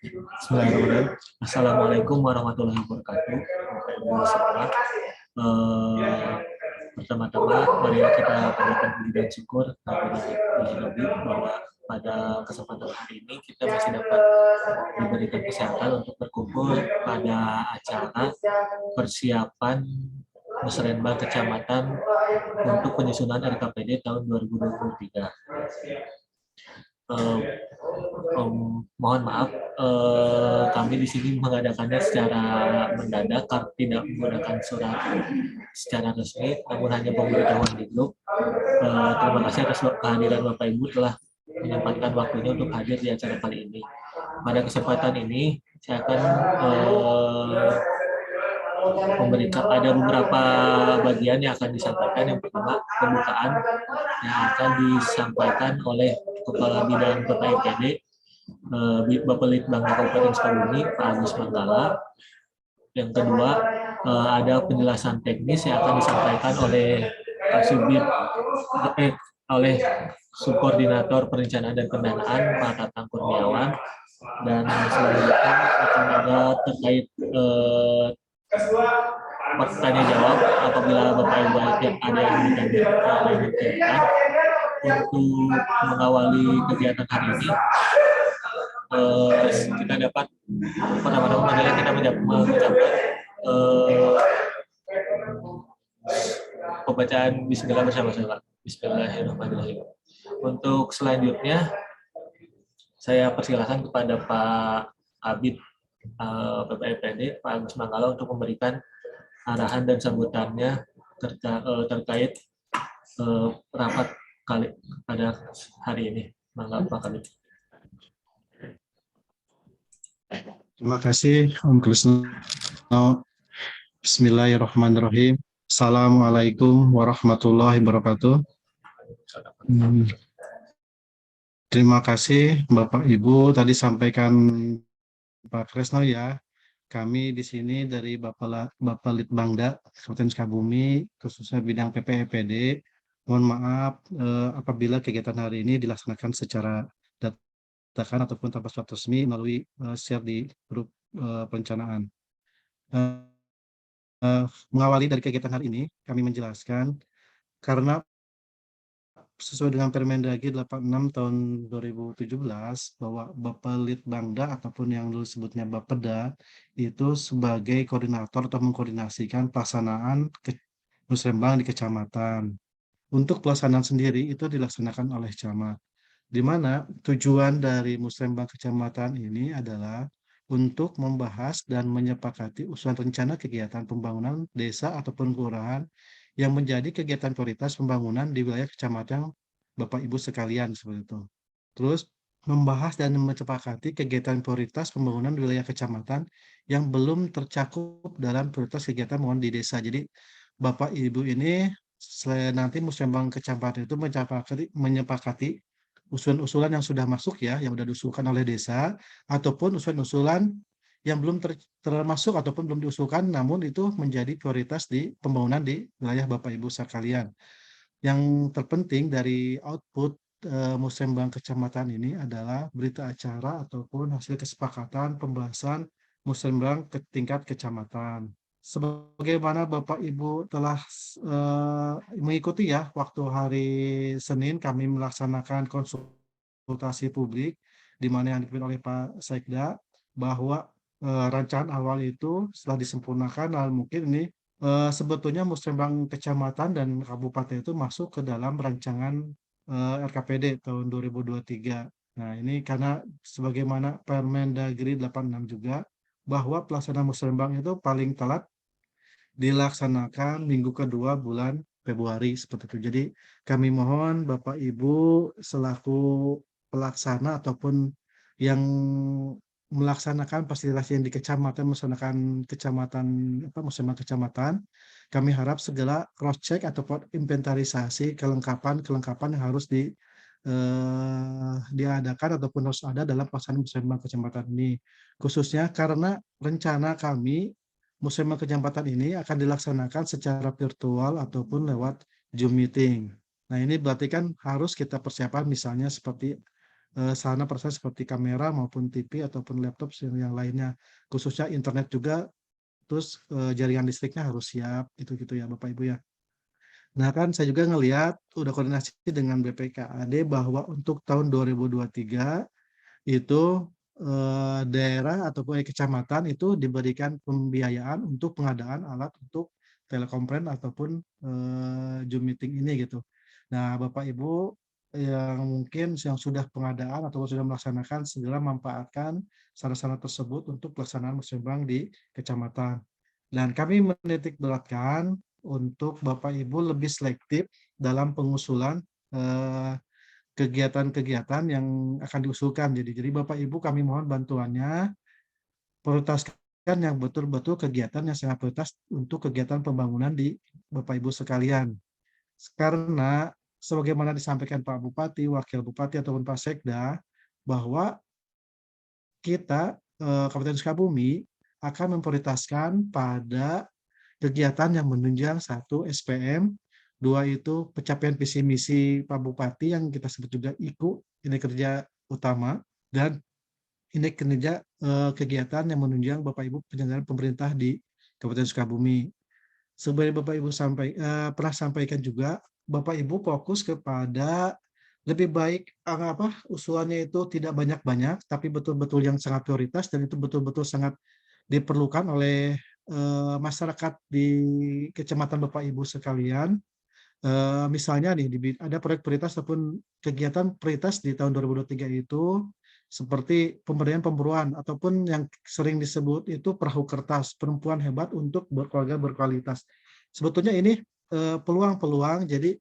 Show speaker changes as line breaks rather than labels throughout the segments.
Bismillahirrahmanirrahim. Assalamualaikum warahmatullahi wabarakatuh. Bapak Ibu semua. Pertama-tama, mari kita panjatkan puji dan syukur kehadirat bahwa pada kesempatan hari ini kita masih dapat diberikan kesempatan untuk berkumpul pada acara persiapan Musrenbang Kecamatan untuk penyusunan RKPD tahun 2023. Mohon maaf, kami di sini mengadakannya secara mendadak, tidak menggunakan surat secara resmi, namun hanya pemberitahuan di grup. Terima kasih atas kehadiran Bapak Ibu telah menyempatkan waktunya untuk hadir di acara kali ini. Pada kesempatan ini, saya akan memberikan ada beberapa bagian yang akan disampaikan. Yang pertama, pembukaan yang akan disampaikan oleh Kepala Bidang PPIPD Bapelitbang Kabupaten Sukabumi, Pak Agus Manggala. Yang kedua, ada penjelasan teknis yang akan disampaikan oleh oleh Subkoordinator Perencanaan dan Pendanaan, Pak Tatang Kurniawan. Dan selanjutnya akan ada terkait bertanya jawab apabila Bapak Ibu ada yang ditanyakan. Untuk mengawali kegiatan hari ini, kita dapat pertama-tama kita mengucapkan pembacaan Bismillah bersama-sama. Bismillahirrahmanirrahim. Untuk selanjutnya, saya persilakan kepada Pak Abid PPIPD, Pak Agus Manggala, untuk memberikan arahan dan sambutannya terkait rapat kali pada hari ini. Mangga Pak Abid.
Terima kasih Om Krisno. Bismillahirrahmanirrahim. Assalamualaikum warahmatullahi wabarakatuh. Terima kasih Bapak Ibu tadi sampaikan Pak Krisno ya. Kami di sini dari Bapelitbangda Kabupaten Sukabumi, khususnya bidang PPIPD. Mohon maaf apabila kegiatan hari ini dilaksanakan secara dadakan ataupun tanpa surat resmi melalui share di grup perencanaan. Mengawali dari kegiatan hari ini, kami menjelaskan karena sesuai dengan Permendagri 86 tahun 2017 bahwa Bapelitbangda ataupun yang dulu sebutnya Bapeda itu sebagai koordinator atau mengkoordinasikan pelaksanaan Musrenbang di kecamatan. Untuk pelaksanaan sendiri itu dilaksanakan oleh camat, di mana tujuan dari Musrenbang Kecamatan ini adalah untuk membahas dan menyepakati usulan rencana kegiatan pembangunan desa ataupun kelurahan yang menjadi kegiatan prioritas pembangunan di wilayah kecamatan Bapak Ibu sekalian seperti itu. Terus membahas dan menyepakati kegiatan prioritas pembangunan di wilayah kecamatan yang belum tercakup dalam prioritas kegiatan pembangunan di desa. Jadi Bapak Ibu ini nanti Musrenbang Kecamatan itu menyepakati usulan-usulan yang sudah masuk ya, yang sudah diusulkan oleh desa, ataupun usulan-usulan yang belum termasuk ataupun belum diusulkan, namun itu menjadi prioritas di pembangunan di wilayah Bapak Ibu sekalian. Yang terpenting dari output Musrenbang Kecamatan ini adalah berita acara ataupun hasil kesepakatan pembahasan Musrenbang ke tingkat kecamatan. Sebagaimana Bapak Ibu telah mengikuti ya, waktu hari Senin kami melaksanakan konsultasi publik di mana yang dipimpin oleh Pak Sekda, bahwa rancangan awal itu setelah disempurnakan, lalu mungkin ini sebetulnya Musrenbang Kecamatan dan Kabupaten itu masuk ke dalam rancangan RKPD tahun 2023. Nah ini karena sebagaimana Permendagri 86 juga, bahwa pelaksanaan Musrenbang itu paling telat dilaksanakan minggu kedua bulan Februari seperti itu. Jadi kami mohon Bapak Ibu selaku pelaksana ataupun yang melaksanakan fasilitasi yang di kecamatan, melaksanakan Musrenbang Kecamatan, kami harap segera cross check ataupun inventarisasi kelengkapan yang harus diadakan ataupun harus ada dalam pelaksanaan Musrenbang Kecamatan ini. Khususnya karena rencana kami Musrenbang Kecamatan ini akan dilaksanakan secara virtual ataupun lewat Zoom meeting. Nah ini berarti kan harus kita persiapkan misalnya seperti sarana prasarana seperti kamera maupun TV ataupun laptop yang lainnya. Khususnya internet juga, terus jaringan listriknya harus siap, gitu-gitu ya Bapak Ibu ya. Nah kan saya juga ngelihat udah koordinasi dengan BPKAD bahwa untuk tahun 2023 itu daerah ataupun kecamatan itu diberikan pembiayaan untuk pengadaan alat untuk telekonferensi ataupun Zoom meeting ini gitu. Nah, Bapak Ibu yang mungkin yang sudah pengadaan atau sudah melaksanakan segera memanfaatkan sarana-sarana tersebut untuk pelaksanaan musyawarah di kecamatan. Dan kami menitik beratkan untuk Bapak Ibu lebih selektif dalam pengusulan kegiatan-kegiatan yang akan diusulkan. Jadi Bapak Ibu kami mohon bantuannya, prioritaskan yang betul-betul kegiatan yang sangat prioritas untuk kegiatan pembangunan di Bapak Ibu sekalian. Karena sebagaimana disampaikan Pak Bupati, Wakil Bupati ataupun Pak Sekda, bahwa kita Kabupaten Sukabumi akan memprioritaskan pada kegiatan yang menunjang satu SPM, dua itu pencapaian visi misi Pak Bupati yang kita sebut juga IKU, ini kerja utama, dan ini kerja kegiatan yang menunjang Bapak Ibu penyelenggaraan pemerintah di Kabupaten Sukabumi. Sebenarnya Bapak Ibu pernah sampaikan juga, Bapak Ibu fokus kepada lebih baik usulannya itu tidak banyak-banyak, tapi betul-betul yang sangat prioritas dan itu betul-betul sangat diperlukan oleh masyarakat di kecamatan Bapak Ibu sekalian. Misalnya nih ada proyek prioritas ataupun kegiatan prioritas di tahun 2023 itu seperti pemberdayaan perempuan ataupun yang sering disebut itu perahu kertas, perempuan hebat untuk berkeluarga berkualitas. Sebetulnya ini peluang-peluang, jadi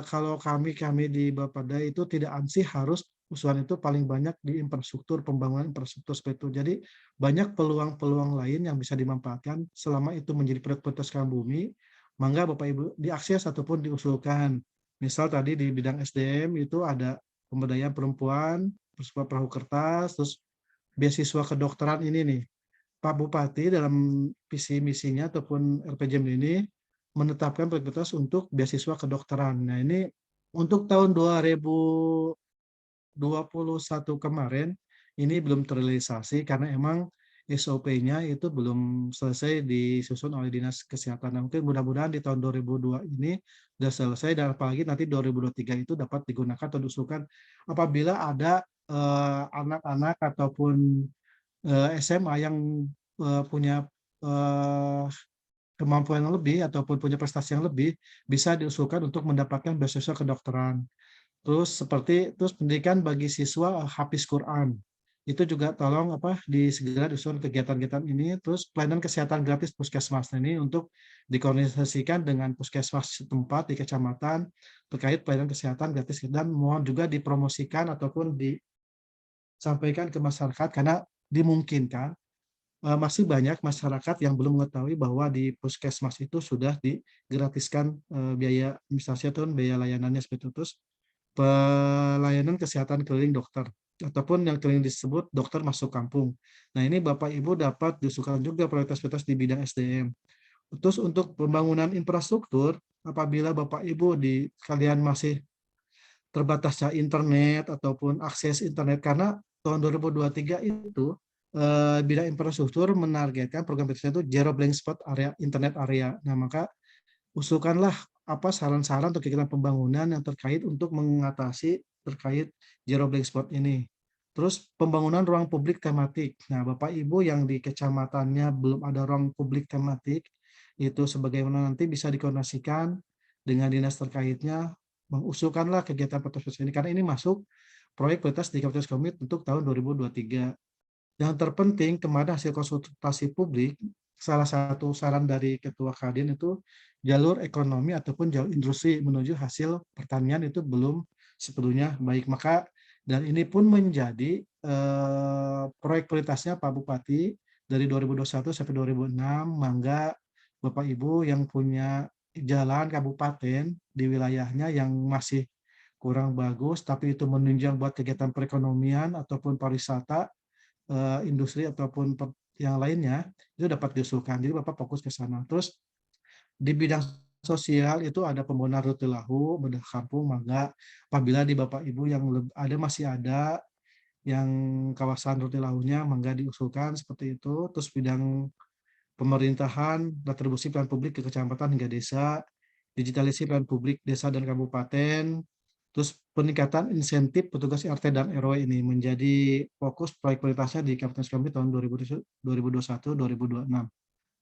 kalau kami di Bapeda itu tidak ansih harus usulan itu paling banyak di infrastruktur, pembangunan infrastruktur seperti itu. Jadi banyak peluang-peluang lain yang bisa dimanfaatkan selama itu menjadi prioritas Sukabumi, mangga Bapak Ibu diakses ataupun diusulkan. Misal tadi di bidang SDM itu ada pemberdayaan perempuan, perahu kertas, terus beasiswa kedokteran ini nih. Pak Bupati dalam visi misinya ataupun RPJM ini menetapkan prioritas untuk beasiswa kedokteran. Nah ini untuk tahun 2021 kemarin ini belum terrealisasi karena emang SOP-nya itu belum selesai disusun oleh Dinas Kesehatan. Nah, mungkin mudah-mudahan di tahun 2002 ini sudah selesai dan apalagi nanti 2023 itu dapat digunakan atau diusulkan apabila ada anak-anak ataupun SMA yang punya kemampuan yang lebih ataupun punya prestasi yang lebih bisa diusulkan untuk mendapatkan beasiswa kedokteran. Terus pendidikan bagi siswa Hafiz Quran. Itu juga tolong segera disusun kegiatan-kegiatan ini. Terus pelayanan kesehatan gratis puskesmas ini untuk dikoordinasikan dengan puskesmas setempat di kecamatan terkait pelayanan kesehatan gratis dan mohon juga dipromosikan ataupun disampaikan ke masyarakat karena dimungkinkan masih banyak masyarakat yang belum mengetahui bahwa di puskesmas itu sudah digratiskan biaya administrasi atau biaya layanannya seperti itu. Terus pelayanan kesehatan keliling dokter ataupun yang keliling disebut dokter masuk kampung. Nah ini Bapak Ibu dapat diusulkan juga prioritas-prioritas di bidang SDM. Terus untuk pembangunan infrastruktur, apabila Bapak Ibu di kalian masih terbatasnya internet ataupun akses internet karena tahun 2023 itu bidang infrastruktur menargetkan program prioritasnya itu zero blank spot area internet area. Nah, maka usulkanlah saran-saran untuk kegiatan pembangunan yang terkait untuk mengatasi terkait zero blank spot ini. Terus pembangunan ruang publik tematik. Nah, Bapak Ibu yang di kecamatannya belum ada ruang publik tematik, itu sebagaimana nanti bisa dikoordinasikan dengan dinas terkaitnya, mengusulkanlah kegiatan prioritas ini karena ini masuk proyek prioritas di Kabupaten Sukabumi untuk tahun 2023. Yang terpenting kemarin hasil konsultasi publik, salah satu saran dari Ketua Kadin itu jalur ekonomi ataupun jalur industri menuju hasil pertanian itu belum sepenuhnya baik. Maka dan ini pun menjadi proyek prioritasnya Pak Bupati dari 2021 sampai 2006. Mangga Bapak Ibu yang punya jalan kabupaten di wilayahnya yang masih kurang bagus, tapi itu menunjang buat kegiatan perekonomian ataupun pariwisata, industri ataupun yang lainnya, itu dapat diusulkan. Jadi Bapak fokus ke sana. Terus di bidang sosial itu ada pembangunan rute lahu, bedah kampung, mangga. Apabila di Bapak Ibu yang masih ada yang kawasan rute lahunya, mangga diusulkan seperti itu. Terus bidang pemerintahan, retribusi pelayanan publik ke kecamatan hingga desa, digitalisasi pelayanan publik desa dan kabupaten, terus peningkatan insentif petugas RT dan RW ini menjadi fokus proyek prioritasnya di Kabupaten Sukabumi tahun 2021-2026.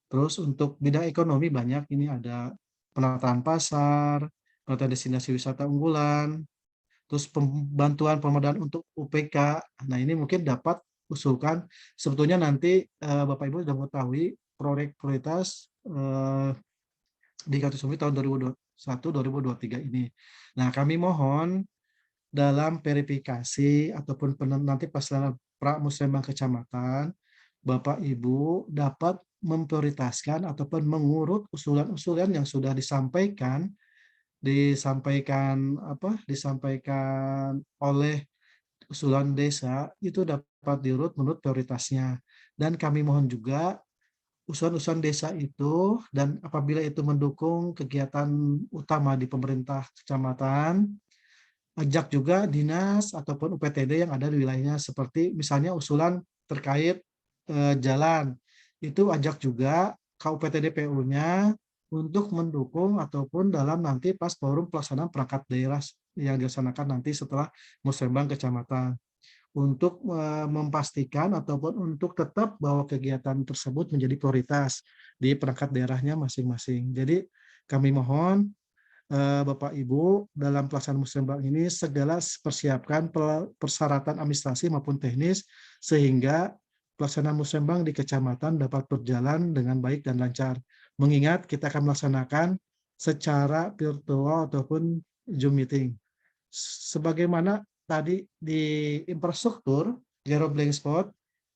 Terus untuk bidang ekonomi banyak, ini ada penataan pasar, penataan destinasi wisata unggulan, terus pembantuan pemodal untuk UPK. Nah, ini mungkin dapat usulkan. Sebetulnya nanti Bapak Ibu sudah mengetahui proyek prioritas di Kabupaten Sukabumi tahun 2021-2023 ini. Nah, kami mohon dalam verifikasi ataupun nanti pasangan Pramusrembang Kecamatan, Bapak Ibu dapat memprioritaskan ataupun mengurut usulan-usulan yang sudah disampaikan oleh usulan desa, itu dapat diurut menurut prioritasnya. Dan kami mohon juga usulan-usulan desa itu, dan apabila itu mendukung kegiatan utama di pemerintah kecamatan, ajak juga dinas ataupun UPTD yang ada di wilayahnya, seperti misalnya usulan terkait jalan, itu ajak juga ke UPTD PU-nya untuk mendukung ataupun dalam nanti pas forum pelaksanaan perangkat daerah yang dilaksanakan nanti setelah musrembang kecamatan, untuk memastikan ataupun untuk tetap bahwa kegiatan tersebut menjadi prioritas di perangkat daerahnya masing-masing. Jadi kami mohon Bapak Ibu dalam pelaksanaan musrembang ini segala persiapkan persyaratan administrasi maupun teknis sehingga pelaksanaan musrembang di kecamatan dapat berjalan dengan baik dan lancar. Mengingat kita akan melaksanakan secara virtual ataupun Zoom meeting. Sebagaimana tadi di infrastruktur zero blank spot,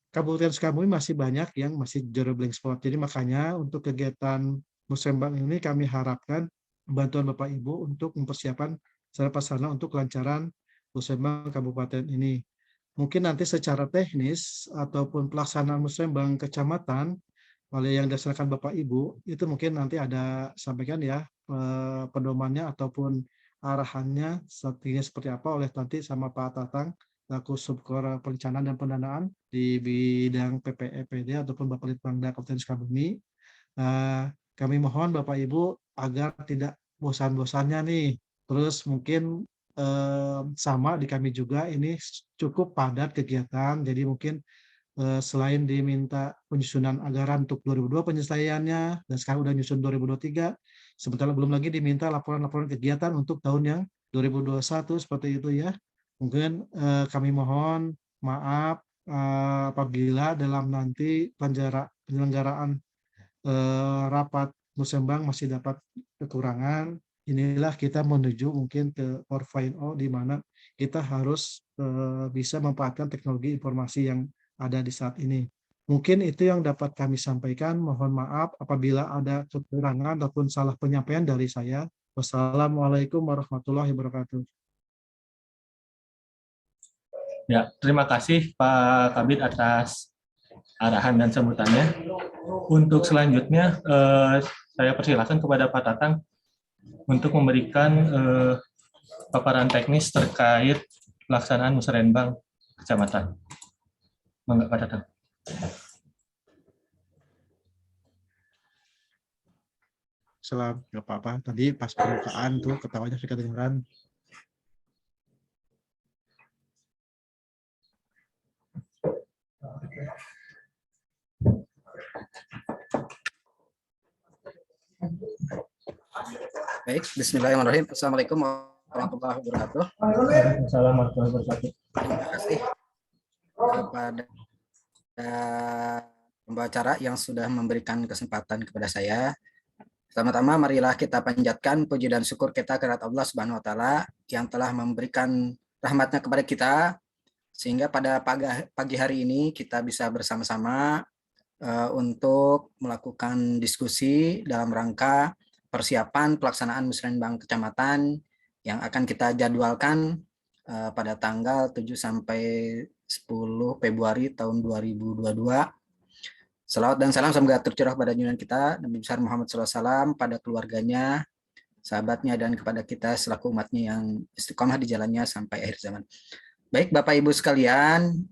Kabupaten Sukabumi masih banyak yang masih zero blank spot. Jadi makanya untuk kegiatan musrembang ini kami harapkan bantuan Bapak Ibu untuk mempersiapkan secara prasarana untuk kelancaran musrembang kabupaten ini. Mungkin nanti secara teknis ataupun pelaksanaan musrembang kecamatan oleh yang dilaksanakan Bapak Ibu itu mungkin nanti ada sampaikan ya pedomannya ataupun arahannya strateginya seperti apa oleh nanti sama Pak Tatang laku Subkor Perencanaan dan Pendanaan di bidang PPEPD ataupun Bapak Litbangda Kabupaten Sukabumi. Kami mohon Bapak Ibu agar tidak bosan-bosannya nih. Terus mungkin sama di kami juga ini cukup padat kegiatan, jadi mungkin selain diminta penyusunan anggaran untuk 2002 penyelesaiannya, dan sekarang udah nyusun 2023, sementara belum lagi diminta laporan-laporan kegiatan untuk tahun yang 2021 seperti itu ya. Mungkin kami mohon maaf apabila dalam nanti penyelenggaraan rapat musembang masih dapat kekurangan. Inilah kita menuju mungkin ke 4.0 di mana kita harus bisa memanfaatkan teknologi informasi yang ada di saat ini. Mungkin itu yang dapat kami sampaikan. Mohon maaf apabila ada kekurangan ataupun salah penyampaian dari saya. Wassalamualaikum warahmatullahi wabarakatuh.
Ya, terima kasih Pak Kabid atas arahan dan sambutannya. Untuk selanjutnya, saya persilakan kepada Pak Tatang untuk memberikan paparan teknis terkait pelaksanaan musrembang kecamatan. Mangga Pak Tatang.
Salam, nggak apa-apa. Tadi pas pembukaan tuh ketawanya sudah kedengeran.
Baik, bismillahirrahmanirrahim. Assalamualaikum warahmatullahi wabarakatuh.
Waalaikumsalam warahmatullahi wabarakatuh.
Terima kasih kepada pembawa acara yang sudah memberikan kesempatan kepada saya. Pertama-tama marilah kita panjatkan puji dan syukur kita kepada Allah Subhanahu wa taala yang telah memberikan rahmatnya kepada kita sehingga pada pagi hari ini kita bisa bersama-sama untuk melakukan diskusi dalam rangka persiapan pelaksanaan musrembang kecamatan yang akan kita jadwalkan pada tanggal 7 sampai 10 Februari tahun 2022. Salawat dan salam semoga tercurah pada junjungan kita Nabi besar Muhammad SAW, pada keluarganya, sahabatnya, dan kepada kita selaku umatnya yang istiqomah di jalannya sampai akhir zaman. Baik Bapak Ibu sekalian,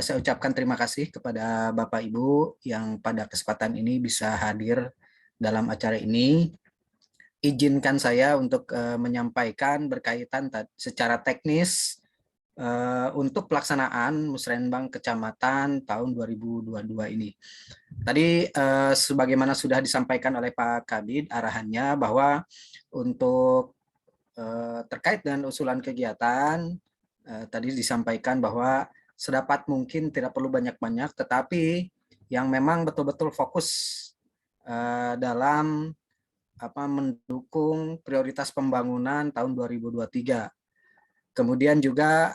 saya ucapkan terima kasih kepada Bapak Ibu yang pada kesempatan ini bisa hadir dalam acara ini. Izinkan saya untuk menyampaikan berkaitan secara teknis untuk pelaksanaan Musrenbang Kecamatan tahun 2022 ini. Tadi sebagaimana sudah disampaikan oleh Pak Kabid arahannya bahwa untuk terkait dengan usulan kegiatan tadi disampaikan bahwa sedapat mungkin tidak perlu banyak-banyak, tetapi yang memang betul-betul fokus dalam mendukung prioritas pembangunan tahun 2023. Kemudian juga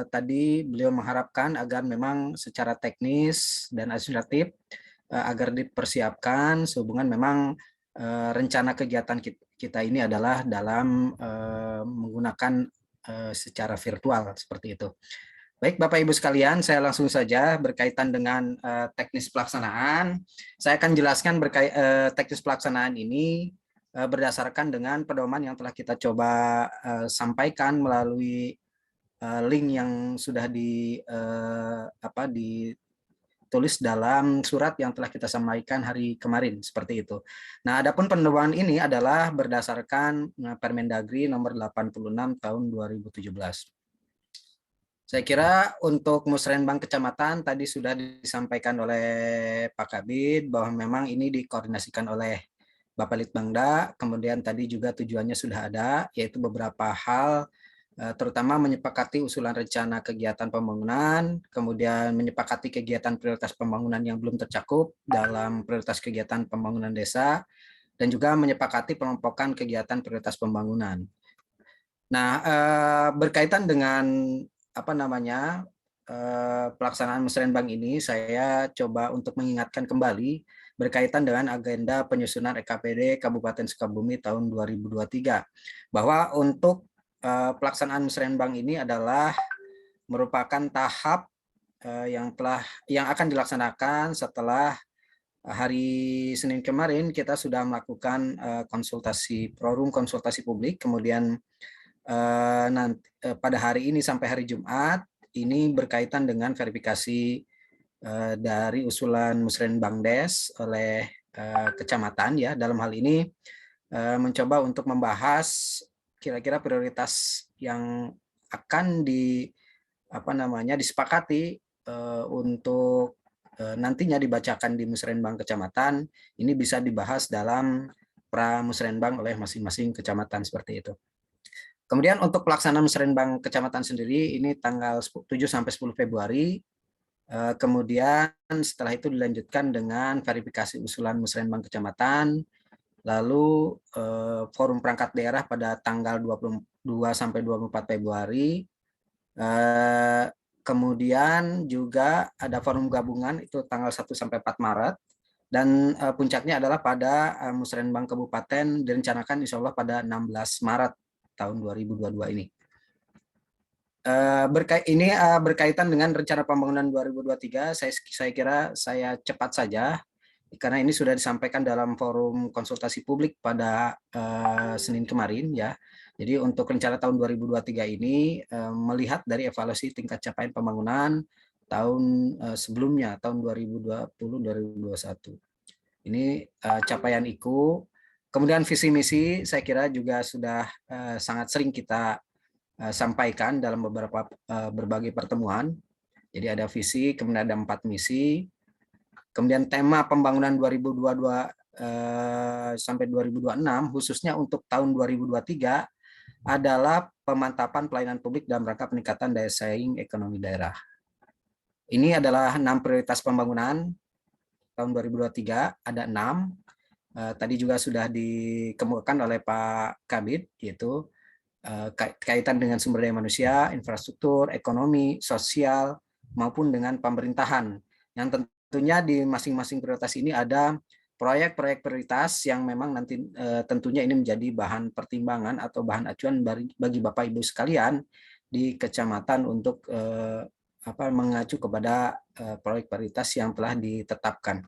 tadi beliau mengharapkan agar memang secara teknis dan administratif agar dipersiapkan sehubungan memang rencana kegiatan kita ini adalah dalam menggunakan secara virtual seperti itu. Baik Bapak Ibu sekalian, saya langsung saja berkaitan dengan teknis pelaksanaan. Saya akan jelaskan teknis pelaksanaan ini berdasarkan dengan pedoman yang telah kita coba sampaikan melalui link yang sudah ditulis dalam surat yang telah kita sampaikan hari kemarin seperti itu. Nah, adapun pedoman ini adalah berdasarkan Permendagri nomor 86 tahun 2017. Saya kira untuk Musrenbang Kecamatan tadi sudah disampaikan oleh Pak Kabid bahwa memang ini dikoordinasikan oleh Bapak Litbangda, kemudian tadi juga tujuannya sudah ada, yaitu beberapa hal, terutama menyepakati usulan rencana kegiatan pembangunan, kemudian menyepakati kegiatan prioritas pembangunan yang belum tercakup dalam prioritas kegiatan pembangunan desa, dan juga menyepakati pengelompokan kegiatan prioritas pembangunan. Nah, berkaitan dengan pelaksanaan Musrenbang ini, saya coba untuk mengingatkan kembali berkaitan dengan agenda penyusunan EKPD Kabupaten Sukabumi tahun 2023, bahwa untuk pelaksanaan Musrenbang ini adalah merupakan tahap yang akan dilaksanakan setelah hari Senin kemarin kita sudah melakukan forum konsultasi publik, kemudian pada hari ini sampai hari Jumat ini berkaitan dengan verifikasi dari usulan Musrenbang Des oleh kecamatan, ya. Dalam hal ini mencoba untuk membahas kira-kira prioritas yang akan disepakati untuk nantinya dibacakan di Musrenbang Kecamatan. Ini bisa dibahas dalam pra Musrenbang oleh masing-masing kecamatan seperti itu. Kemudian untuk pelaksanaan Musrenbang Kecamatan sendiri ini tanggal 7 sampai 10 Februari. Kemudian setelah itu dilanjutkan dengan verifikasi usulan Musrenbang Kecamatan, lalu forum perangkat daerah pada tanggal 22 sampai 24 Februari. Kemudian juga ada forum gabungan itu tanggal 1 sampai 4 Maret. Dan puncaknya adalah pada Musrenbang Kabupaten direncanakan insya Allah pada 16 Maret tahun 2022 ini. Berkaitan dengan rencana pembangunan 2023, saya kira saya cepat saja, karena ini sudah disampaikan dalam forum konsultasi publik pada Senin kemarin, ya. Jadi untuk rencana tahun 2023 ini melihat dari evaluasi tingkat capaian pembangunan tahun sebelumnya, tahun 2020-2021. Ini capaian IKU. Kemudian visi misi saya kira juga sudah sangat sering kita sampaikan dalam berbagai pertemuan. Jadi ada visi, kemudian ada 4 misi. Kemudian tema pembangunan 2022 sampai 2026 khususnya untuk tahun 2023 adalah pemantapan pelayanan publik dalam rangka peningkatan daya saing ekonomi daerah. Ini adalah 6 prioritas pembangunan tahun 2023, ada 6. Tadi juga sudah dikemukakan oleh Pak Kabid, yaitu kaitan dengan sumber daya manusia, infrastruktur, ekonomi, sosial, maupun dengan pemerintahan. Yang tentunya di masing-masing prioritas ini ada proyek-proyek prioritas yang memang nanti tentunya ini menjadi bahan pertimbangan atau bahan acuan bagi Bapak Ibu sekalian di kecamatan untuk mengacu kepada proyek prioritas yang telah ditetapkan.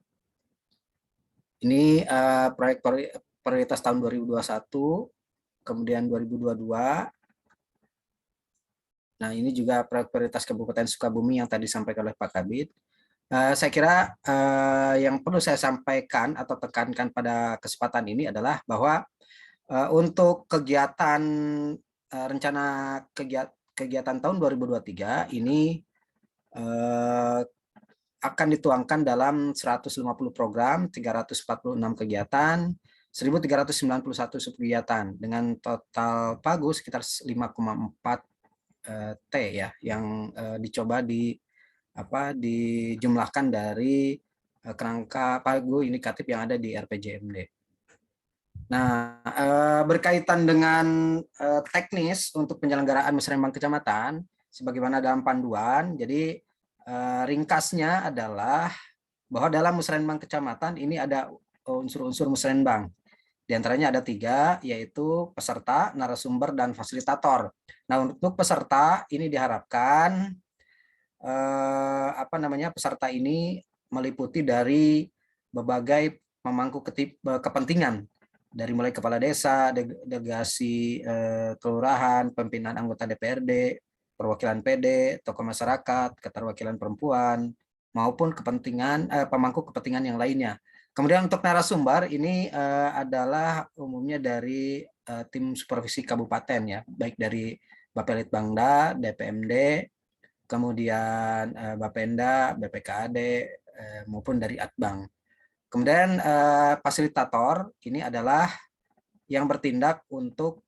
Ini proyek prioritas tahun 2021 kemudian 2022. Nah, ini juga prioritas Kabupaten Sukabumi yang tadi disampaikan oleh Pak Kabid. Saya kira yang perlu saya sampaikan atau tekankan pada kesempatan ini adalah bahwa untuk kegiatan rencana kegiatan tahun 2023 ini akan dituangkan dalam 150 program, 346 kegiatan, 1.391 subkegiatan dengan total pagu sekitar 5,4 T ya yang dicoba dijumlahkan dari kerangka pagu indikatif yang ada di RPJMD. Nah, berkaitan dengan teknis untuk penyelenggaraan musrenbang kecamatan, sebagaimana dalam panduan, jadi ringkasnya adalah bahwa dalam musrenbang kecamatan ini ada unsur-unsur musrenbang. Di antaranya ada 3, yaitu peserta, narasumber, dan fasilitator. Nah, untuk peserta ini diharapkan peserta ini meliputi dari berbagai pemangku kepentingan, dari mulai kepala desa, delegasi kelurahan, pimpinan anggota DPRD, perwakilan PD, tokoh masyarakat, keterwakilan perempuan, maupun pemangku kepentingan yang lainnya. Kemudian untuk narasumber ini adalah umumnya dari tim supervisi kabupaten ya, baik dari Bapelitbangda, DPMD, kemudian Bapenda, BPKAD maupun dari Atbang. Kemudian fasilitator ini adalah yang bertindak untuk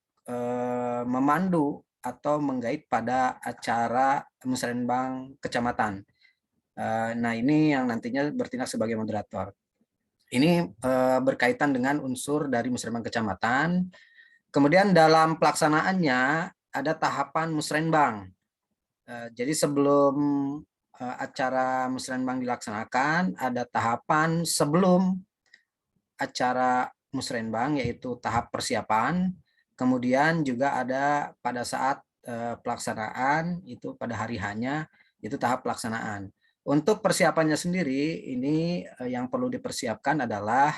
memandu atau menggait pada acara musrenbang kecamatan. Nah, ini yang nantinya bertindak sebagai moderator. Ini berkaitan dengan unsur dari musrenbang kecamatan. Kemudian dalam pelaksanaannya ada tahapan musrenbang. Jadi sebelum acara musrenbang dilaksanakan, ada tahapan sebelum acara musrenbang, yaitu tahap persiapan. Kemudian juga ada pada saat pelaksanaan, itu pada hari hanya, itu tahap pelaksanaan. Untuk persiapannya sendiri, ini yang perlu dipersiapkan adalah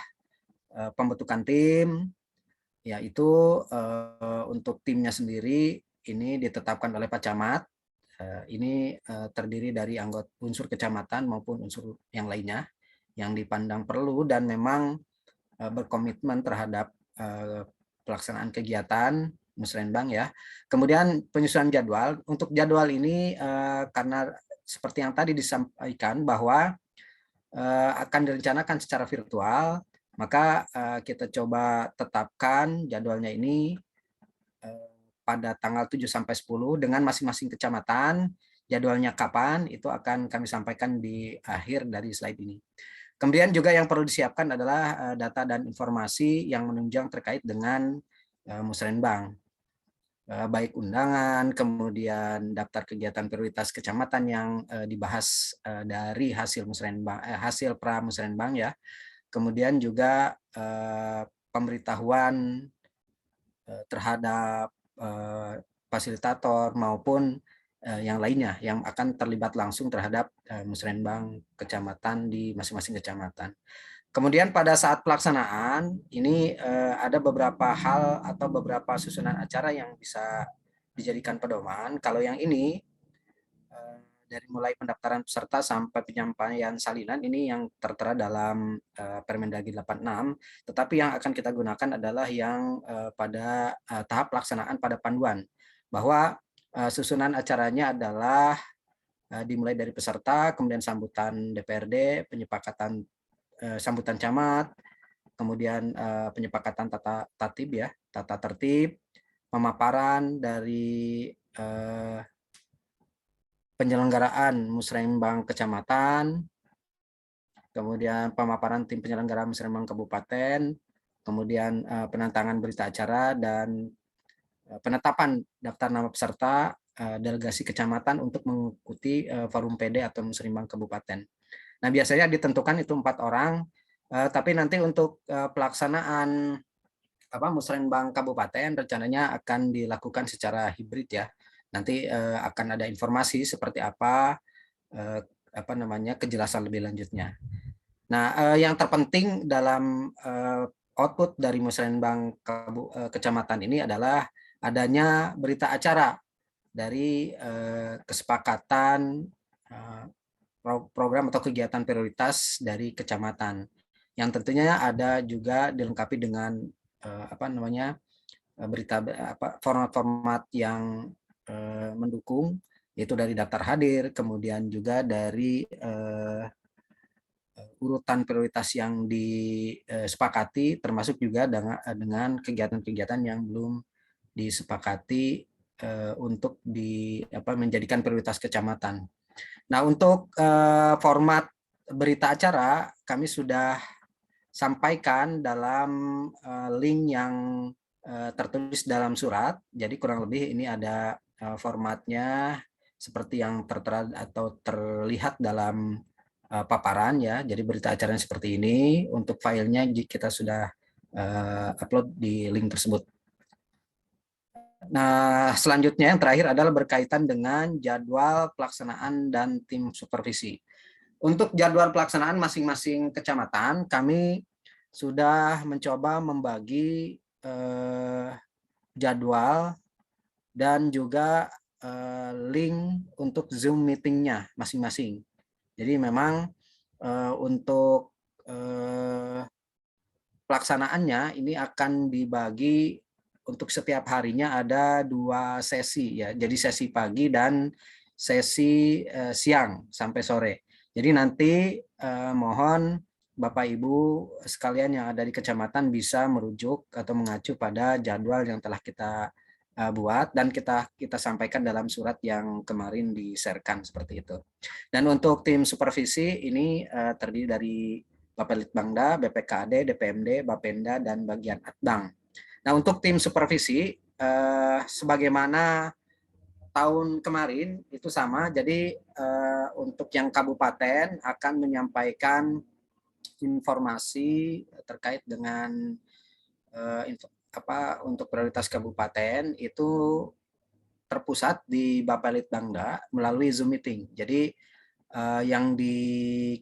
pembentukan tim, yaitu untuk timnya sendiri ini ditetapkan oleh Pak Camat. Ini terdiri dari anggota unsur kecamatan maupun unsur yang lainnya yang dipandang perlu dan memang berkomitmen terhadap pelaksanaan kegiatan musrenbang ya. Kemudian penyusunan jadwal. Untuk jadwal ini karena seperti yang tadi disampaikan bahwa akan direncanakan secara virtual, maka kita coba tetapkan jadwalnya ini pada tanggal 7 sampai 10 dengan masing-masing kecamatan. Jadwalnya kapan itu akan kami sampaikan di akhir dari slide ini. Kemudian juga yang perlu disiapkan adalah data dan informasi yang menunjang terkait dengan musrenbang, baik undangan, kemudian daftar kegiatan prioritas kecamatan yang dibahas dari hasil musrenbang, hasil pra musrenbang ya. Kemudian juga pemberitahuan terhadap fasilitator maupun yang lainnya yang akan terlibat langsung terhadap musrenbang kecamatan di masing-masing kecamatan. Kemudian pada saat pelaksanaan ini ada beberapa hal atau beberapa susunan acara yang bisa dijadikan pedoman. Kalau yang ini dari mulai pendaftaran peserta sampai penyampaian salinan ini yang tertera dalam Permendagri 86, tetapi yang akan kita gunakan adalah yang pada tahap pelaksanaan pada panduan, bahwa susunan acaranya adalah dimulai dari peserta, kemudian sambutan DPRD, penyepakatan sambutan camat, kemudian penyepakatan tata tertib, pemaparan dari penyelenggaraan musrenbang kecamatan, kemudian pemaparan tim penyelenggara musrenbang kabupaten, kemudian penantangan berita acara dan penetapan daftar nama peserta delegasi kecamatan untuk mengikuti forum PD atau musrenbang kabupaten. Nah, biasanya ditentukan itu 4 orang, tapi nanti untuk pelaksanaan musrenbang kabupaten rencananya akan dilakukan secara hibrid ya. Nanti akan ada informasi seperti apa kejelasan lebih lanjutnya. Nah, yang terpenting dalam output dari Musrenbang kecamatan ini adalah adanya berita acara dari kesepakatan program atau kegiatan prioritas dari kecamatan, yang tentunya ada juga dilengkapi dengan berita format-format yang mendukung, yaitu dari daftar hadir, kemudian juga dari urutan prioritas yang disepakati, termasuk juga dengan kegiatan-kegiatan yang belum disepakati untuk menjadikan prioritas kecamatan. Nah, untuk format berita acara kami sudah sampaikan dalam link yang tertulis dalam surat. Jadi kurang lebih ini ada formatnya seperti yang tertera atau terlihat dalam paparan ya. Jadi berita acaranya seperti ini. Untuk filenya kita sudah upload di link tersebut. Nah, selanjutnya yang terakhir adalah berkaitan dengan jadwal pelaksanaan dan tim supervisi. Untuk jadwal pelaksanaan masing-masing kecamatan, kami sudah mencoba membagi jadwal dan juga link untuk Zoom meetingnya masing-masing. Jadi memang untuk pelaksanaannya ini akan dibagi untuk setiap harinya ada 2 sesi ya. Jadi sesi pagi dan sesi siang sampai sore. Jadi nanti mohon Bapak Ibu sekalian yang ada di kecamatan bisa merujuk atau mengacu pada jadwal yang telah kita buat dan kita sampaikan dalam surat yang kemarin di-share-kan seperti itu. Dan untuk tim supervisi ini terdiri dari Bapak Litbangda, BPKAD, DPMD, Bapenda, dan bagian Atbang. Nah, untuk tim supervisi, sebagaimana tahun kemarin itu sama, jadi untuk yang kabupaten akan menyampaikan informasi terkait dengan untuk prioritas kabupaten itu terpusat di Bapak Litbangda melalui Zoom meeting. Jadi yang di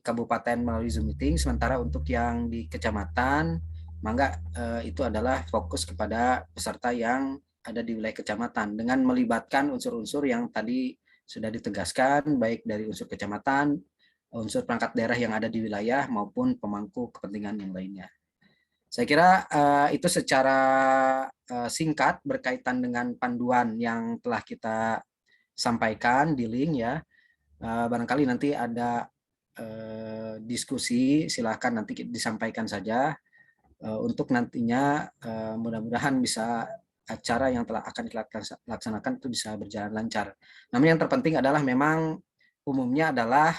kabupaten melalui Zoom meeting, sementara untuk yang di kecamatan mangga itu adalah fokus kepada peserta yang ada di wilayah kecamatan dengan melibatkan unsur-unsur yang tadi sudah ditegaskan, baik dari unsur kecamatan, unsur perangkat daerah yang ada di wilayah maupun pemangku kepentingan yang lainnya. Saya kira itu secara singkat berkaitan dengan panduan yang telah kita sampaikan di link ya. Barangkali nanti ada diskusi, silakan nanti disampaikan saja. Untuk nantinya mudah-mudahan bisa acara yang telah akan kita laksanakan itu bisa berjalan lancar. Namun yang terpenting adalah memang umumnya adalah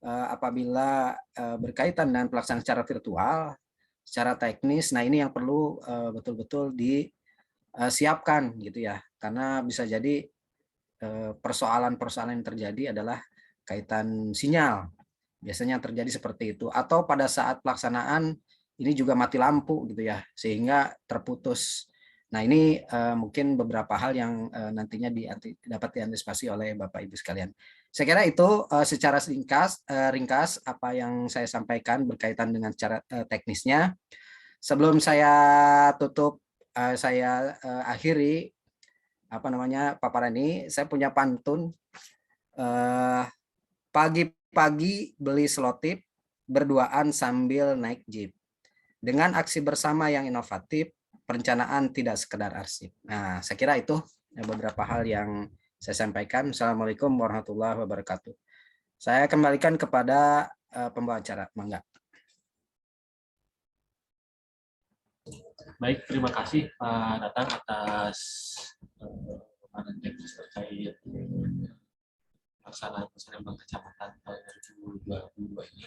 apabila berkaitan dengan pelaksanaan secara virtual, secara teknis, nah ini yang perlu betul-betul disiapkan gitu ya, karena bisa jadi persoalan-persoalan yang terjadi adalah kaitan sinyal. Biasanya yang terjadi seperti itu, atau pada saat pelaksanaan ini juga mati lampu gitu ya, sehingga terputus. Nah ini mungkin beberapa hal yang nantinya dapat diantisipasi oleh Bapak Ibu sekalian. Saya kira itu secara ringkas apa yang saya sampaikan berkaitan dengan secara teknisnya. Sebelum saya tutup, saya akhiri paparan ini, saya punya pantun. Pagi-pagi beli selotip, berduaan sambil naik jeep. Dengan aksi bersama yang inovatif, perencanaan tidak sekedar arsip. Nah, saya kira itu beberapa hal yang saya sampaikan. Assalamualaikum warahmatullahi wabarakatuh. Saya kembalikan kepada pembawa acara. Mangga.
Baik, terima kasih Pak Datang atas paparan teknis terkait pelaksanaan Musrenbang Kecamatan tahun 2022 ini.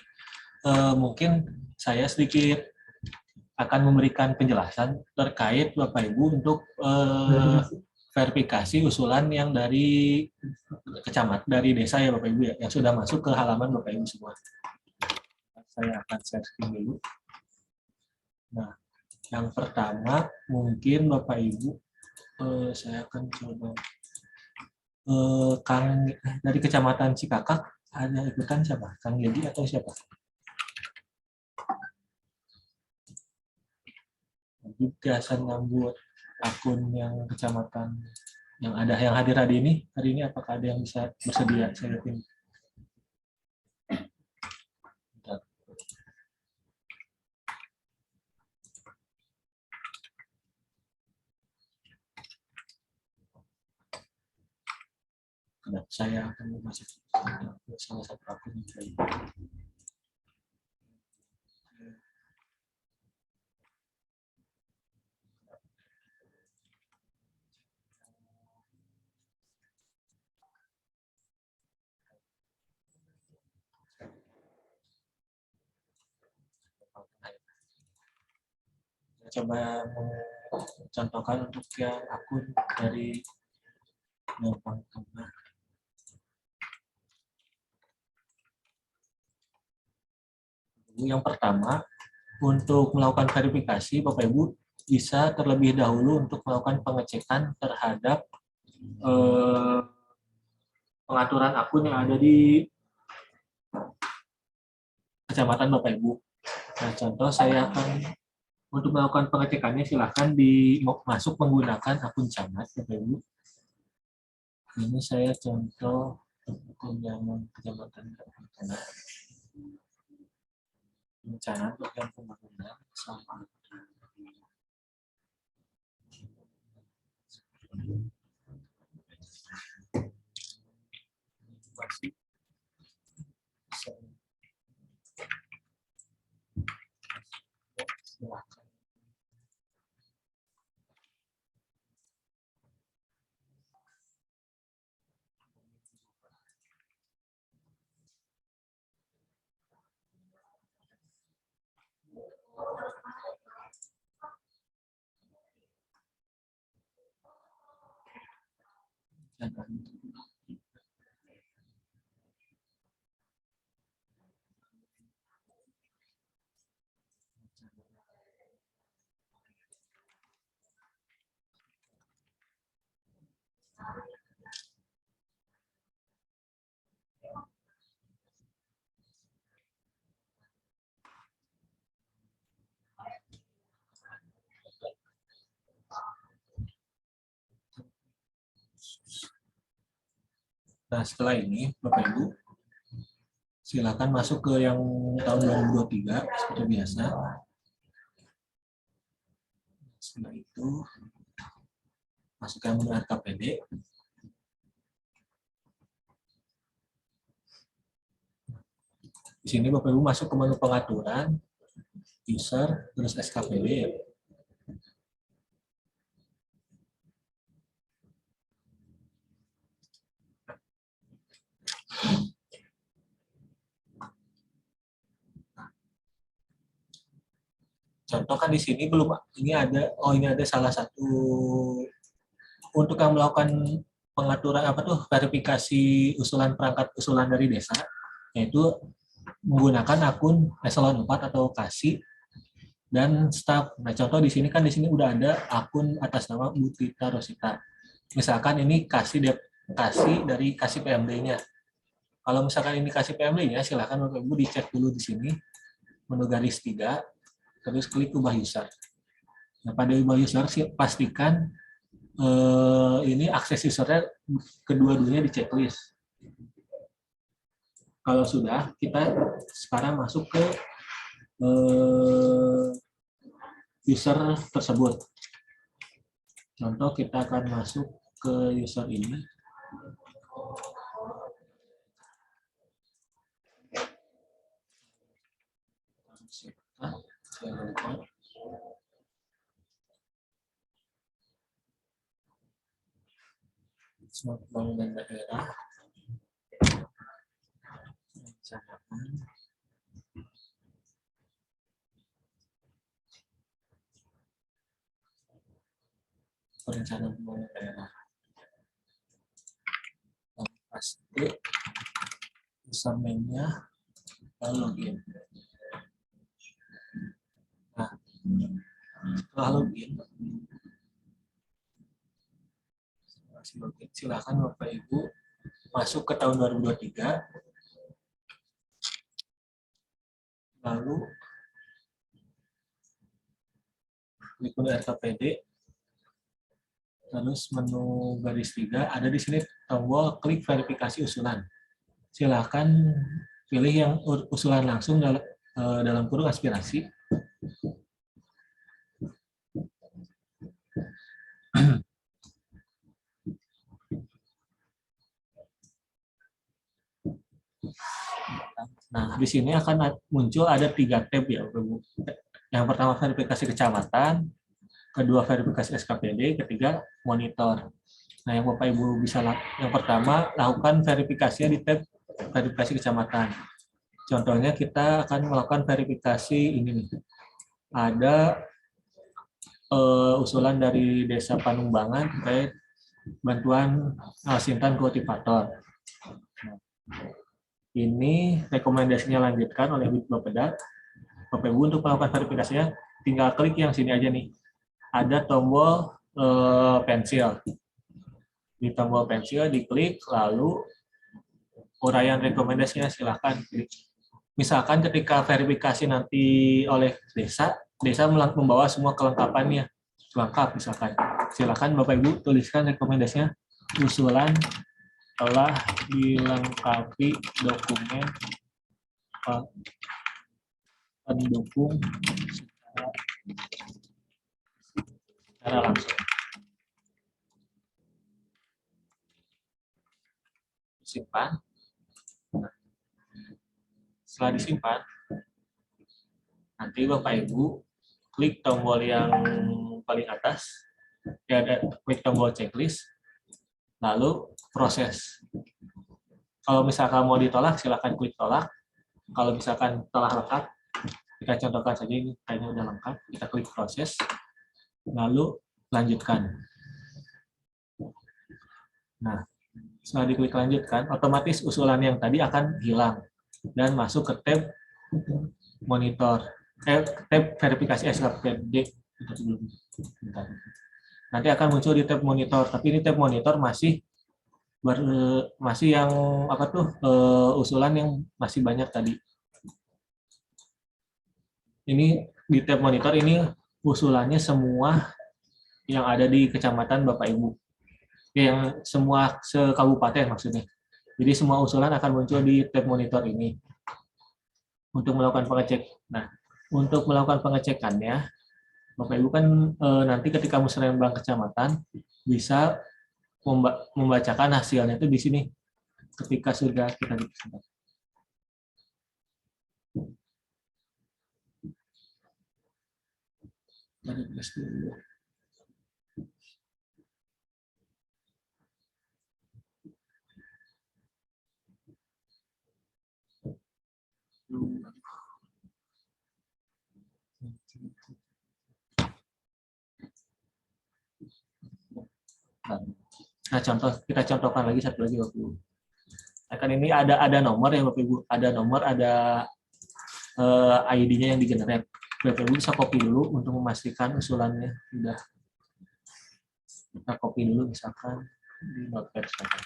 Mungkin saya sedikit akan memberikan penjelasan terkait Bapak Ibu untuk verifikasi usulan yang dari kecamatan, dari desa ya Bapak Ibu ya, yang sudah masuk ke halaman Bapak Ibu semua. Saya akan share screen dulu. Nah, yang pertama mungkin Bapak Ibu, saya akan coba Kang dari Kecamatan Cikakak ada ikutan siapa? Kang Yedi atau siapa? biasa ngambut akun yang kecamatan yang hadir hari ini apakah ada yang bisa bersedia? Saya lihat ini. Bentar. Kenapa saya akan masuk ke salah satu akun ini. Coba contohkan untuk yang akun dari Numpang Tengah. Yang pertama, untuk melakukan verifikasi, Bapak Ibu bisa terlebih dahulu untuk melakukan pengecekan terhadap pengaturan akun yang ada di kecamatan Bapak Ibu. Nah, contoh saya akan untuk melakukan pengecekannya silahkan masuk menggunakan akun camat Bapak Ibu. Ini saya contoh akun yang kecamatan Tengah. Rencana untuk yang pembangunan sama masih silakan. Nah, setelah ini, Bapak Ibu, silakan masuk ke yang tahun 2023 seperti biasa. Setelah itu, masuk ke yang menu RKPD. Di sini Bapak Ibu masuk ke menu pengaturan, user, terus SKPD. Contoh kan di sini belum ini ada salah satu untuk yang melakukan pengaturan verifikasi usulan perangkat usulan dari desa, yaitu menggunakan akun eselon 4 atau KASI dan staf. Nah, contoh di sini udah ada akun atas nama Bu Tita Rosita. Misalkan ini KASI dari KASI PMD-nya. Kalau misalkan ini KASI PMD-nya, silakan Bapak Ibu dicek dulu di sini menu garis 3, terus klik ubah user. Nah, pada ubah user pastikan ini akses usernya kedua-duanya di checklist. Kalau sudah, kita sekarang masuk ke user tersebut. Contoh kita akan masuk ke user ini. Smart bangunan daerah. Perencanaan pembangunan daerah. Pasti username-nya lalu login. Nah, setelah login, silakan Bapak Ibu masuk ke tahun 2023, lalu klik menu RKPD, terus menu garis 3, ada di sini tombol klik verifikasi usulan. Silahkan pilih yang usulan langsung dalam kurung aspirasi. Nah, di sini akan muncul ada 3 tab ya, Bu. Yang pertama verifikasi kecamatan, kedua verifikasi SKPD, ketiga monitor. Nah, yang Bapak Ibu bisa yang pertama lakukan verifikasinya di tab verifikasi kecamatan. Contohnya kita akan melakukan verifikasi ini nih. Ada usulan dari Desa Panumbangan terkait bantuan Sintan kultivator. Ini rekomendasinya lanjutkan oleh Bapeda. Bapak Ibu untuk melakukan verifikasinya tinggal klik yang sini aja nih. Ada tombol pensil. Di tombol pensil diklik, lalu uraian rekomendasinya silakan klik. Misalkan ketika verifikasi nanti oleh desa membawa semua kelengkapannya lengkap misalkan. Silakan Bapak Ibu tuliskan rekomendasinya, usulan telah dilengkapi dokumen pendukung secara langsung. Simpan. Setelah disimpan, nanti Bapak Ibu klik tombol yang paling atas, klik tombol checklist, lalu proses. Kalau misalkan mau ditolak, silakan klik tolak. Kalau misalkan telah lengkap, kita contohkan saja ini kayaknya udah lengkap, kita klik proses, lalu lanjutkan. Nah, setelah diklik lanjutkan, otomatis usulan yang tadi akan hilang dan masuk ke tab monitor, tab verifikasi SKPD. Nanti akan muncul di tab monitor, tapi ini tab monitor masih yang apa tuh usulan yang masih banyak tadi. Ini di tab monitor ini usulannya semua yang ada di kecamatan Bapak Ibu, yang semua sekabupaten maksudnya. Jadi semua usulan akan muncul di tab monitor ini untuk melakukan pengecek. Nah, untuk melakukan pengecekannya, Bapak Ibu kan nanti ketika musrenbang kecamatan bisa membacakan hasilnya itu di sini ketika sudah kita dipersiapkan. Nah, kita contohkan lagi satu lagi Bapak Ibu. Nah, kan ini ada nomor ya Bapak Ibu, ada nomor, ada ID-nya yang digenerate. Bapak Ibu bisa copy dulu untuk memastikan usulannya sudah. Kita copy dulu misalkan di notepad saja.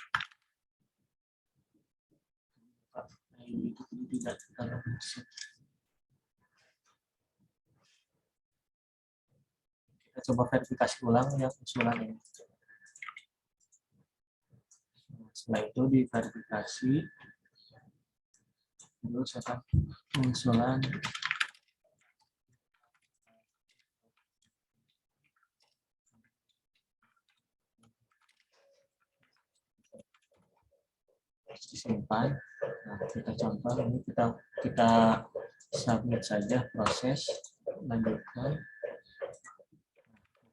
Kita coba verifikasi ulang yang usulan ini. Setelah itu diverifikasi, terus akan usulan disimpan. Nah, kita contoh ini kita submit saja, proses, lanjutkan.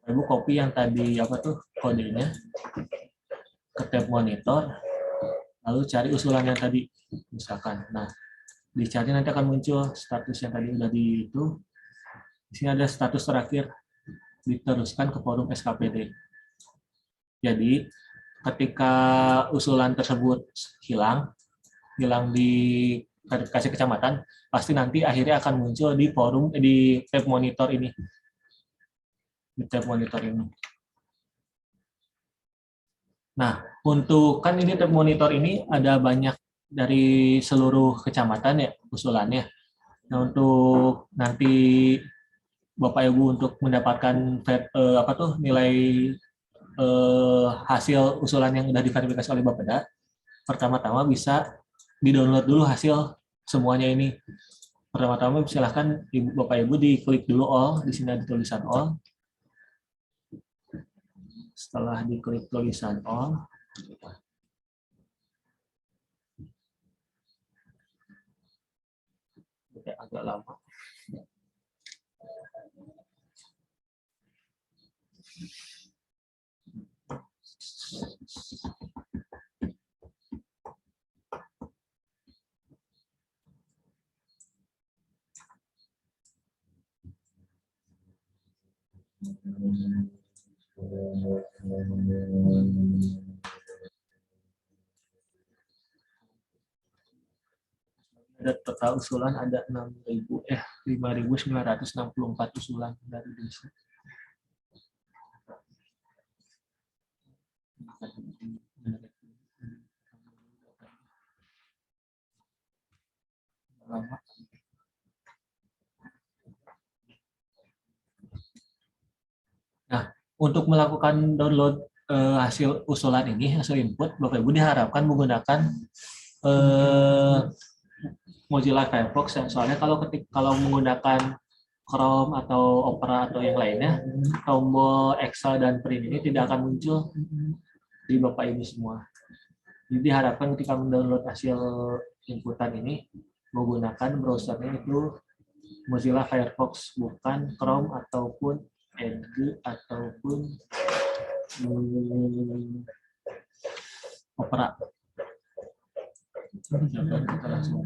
Ibu copy yang tadi apa tuh kodenya ke tab monitor, lalu cari usulan yang tadi misalkan. Nah, dicari nanti akan muncul status yang tadi udah di itu. Di sini ada status terakhir, diteruskan ke forum SKPD. Jadi ketika usulan tersebut hilang di verifikasi kecamatan, pasti nanti akhirnya akan muncul di forum di tab monitor ini. Di tab monitor ini. Nah, untuk kan ini tab monitor ini ada banyak dari seluruh kecamatan ya usulannya. Nah, untuk nanti Bapak Ibu untuk mendapatkan nilai hasil usulan yang sudah diverifikasi oleh Bapeda, pertama-tama bisa di-download dulu hasil semuanya ini. Pertama-tama silahkan Bapak Ibu diklik dulu all, di sini ada tulisan all. Setelah diklik tulisan all, agak lama. Ada total usulan ada 5.964 usulan dari desa. Nah, untuk melakukan download hasil usulan ini, hasil input, Bapak Ibu diharapkan menggunakan Mozilla Firefox. Soalnya kalau menggunakan Chrome atau Opera atau yang lainnya, tombol Excel dan print ini tidak akan muncul di Bapak Ibu semua. Jadi diharapkan ketika mendownload hasil inputan ini menggunakan browsernya itu Mozilla Firefox, bukan Chrome ataupun Edge ataupun Opera. Kita langsung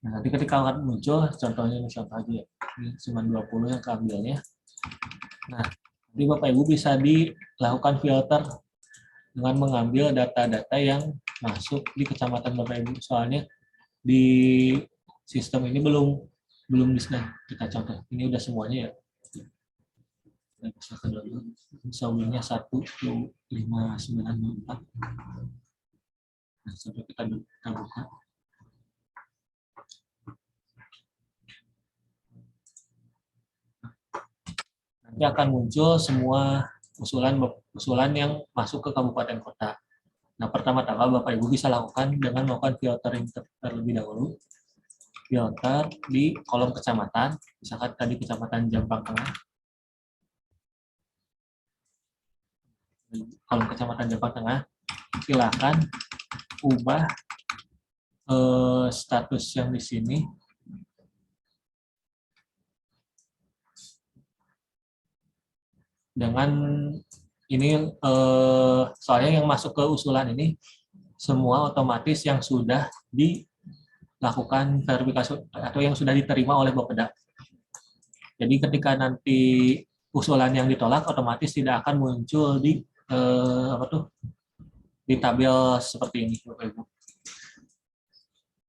Nah, nanti ketika akan muncul, contohnya ini contoh aja ya. Ini cuma 20 yang keambilnya. Nah, jadi Bapak Ibu bisa dilakukan filter dengan mengambil data-data yang masuk di kecamatan Bapak Ibu. Soalnya di sistem ini belum bisa kita contoh. Ini udah semuanya ya. Bisa kedua, sawingnya 1,594. Nah, sampai kita buka. Nanti akan muncul semua usulan yang masuk ke kabupaten kota. Nah, pertama-tama Bapak Ibu bisa lakukan dengan melakukan filtering terlebih dahulu. Filter di kolom kecamatan, misalkan tadi Kecamatan Jampang Tengah. Kolom Kecamatan Jampang Tengah, silakan ubah status yang di sini dengan ini, soalnya yang masuk ke usulan ini semua otomatis yang sudah dilakukan verifikasi atau yang sudah diterima oleh Bapeda. Jadi ketika nanti usulan yang ditolak otomatis tidak akan muncul di di tabel seperti ini, Bapak Ibu.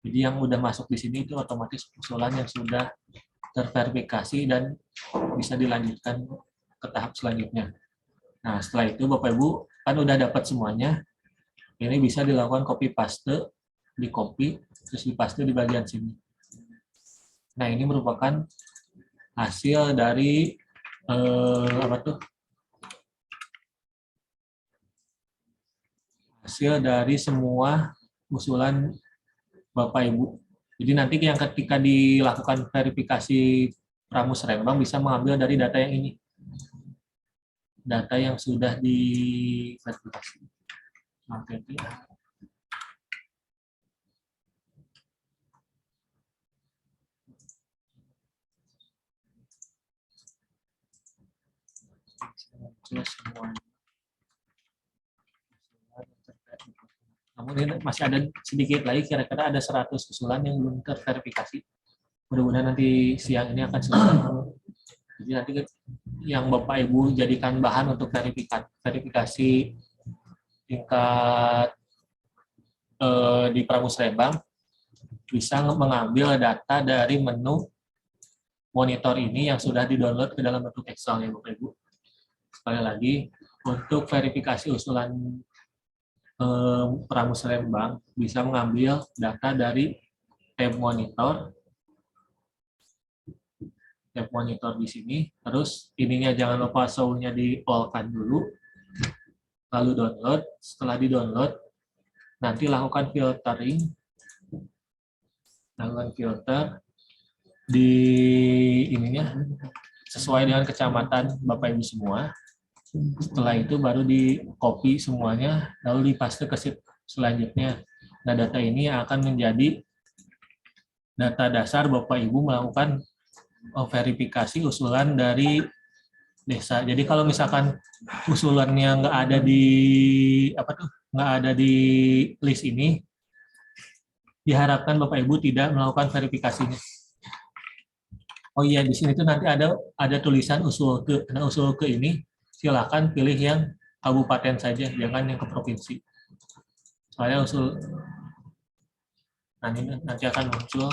Jadi yang udah masuk di sini itu otomatis usulan yang sudah terverifikasi dan bisa dilanjutkan ke tahap selanjutnya. Nah, setelah itu Bapak Ibu kan udah dapat semuanya. Ini bisa dilakukan copy paste, di copy terus di paste di bagian sini. Nah, ini merupakan hasil dari hasil dari semua usulan Bapak Ibu. Jadi nanti yang ketika dilakukan verifikasi Pramusrembang bisa mengambil dari data yang ini. Data yang sudah diverifikasi. Namun ini masih ada sedikit lagi, kira-kira ada 100 usulan yang belum terverifikasi. Mudah-mudahan nanti siang ini akan selesai. Jadi nanti yang Bapak Ibu jadikan bahan untuk verifikasi tingkat di Pramusrembang bisa mengambil data dari menu monitor ini yang sudah di-download ke dalam bentuk Excel ya Bapak Ibu. Sekali lagi, untuk verifikasi usulan Pramusrembang bisa mengambil data dari tab monitor di sini, terus ininya jangan lupa show-nya di-all-kan dulu, lalu download. Setelah di-download, nanti lakukan filtering, filter di ininya sesuai dengan kecamatan Bapak Ibu semua. Setelah itu baru di copy semuanya, lalu dipaste ke sheet selanjutnya. Nah, data ini akan menjadi data dasar Bapak Ibu melakukan verifikasi usulan dari desa. Jadi kalau misalkan usulannya nggak ada di list ini, diharapkan Bapak Ibu tidak melakukan verifikasinya. Oh iya, di sini tuh nanti ada tulisan usul ke. Nah, usul ke ini silakan pilih yang kabupaten saja, jangan yang ke provinsi. Soalnya usul nanti akan muncul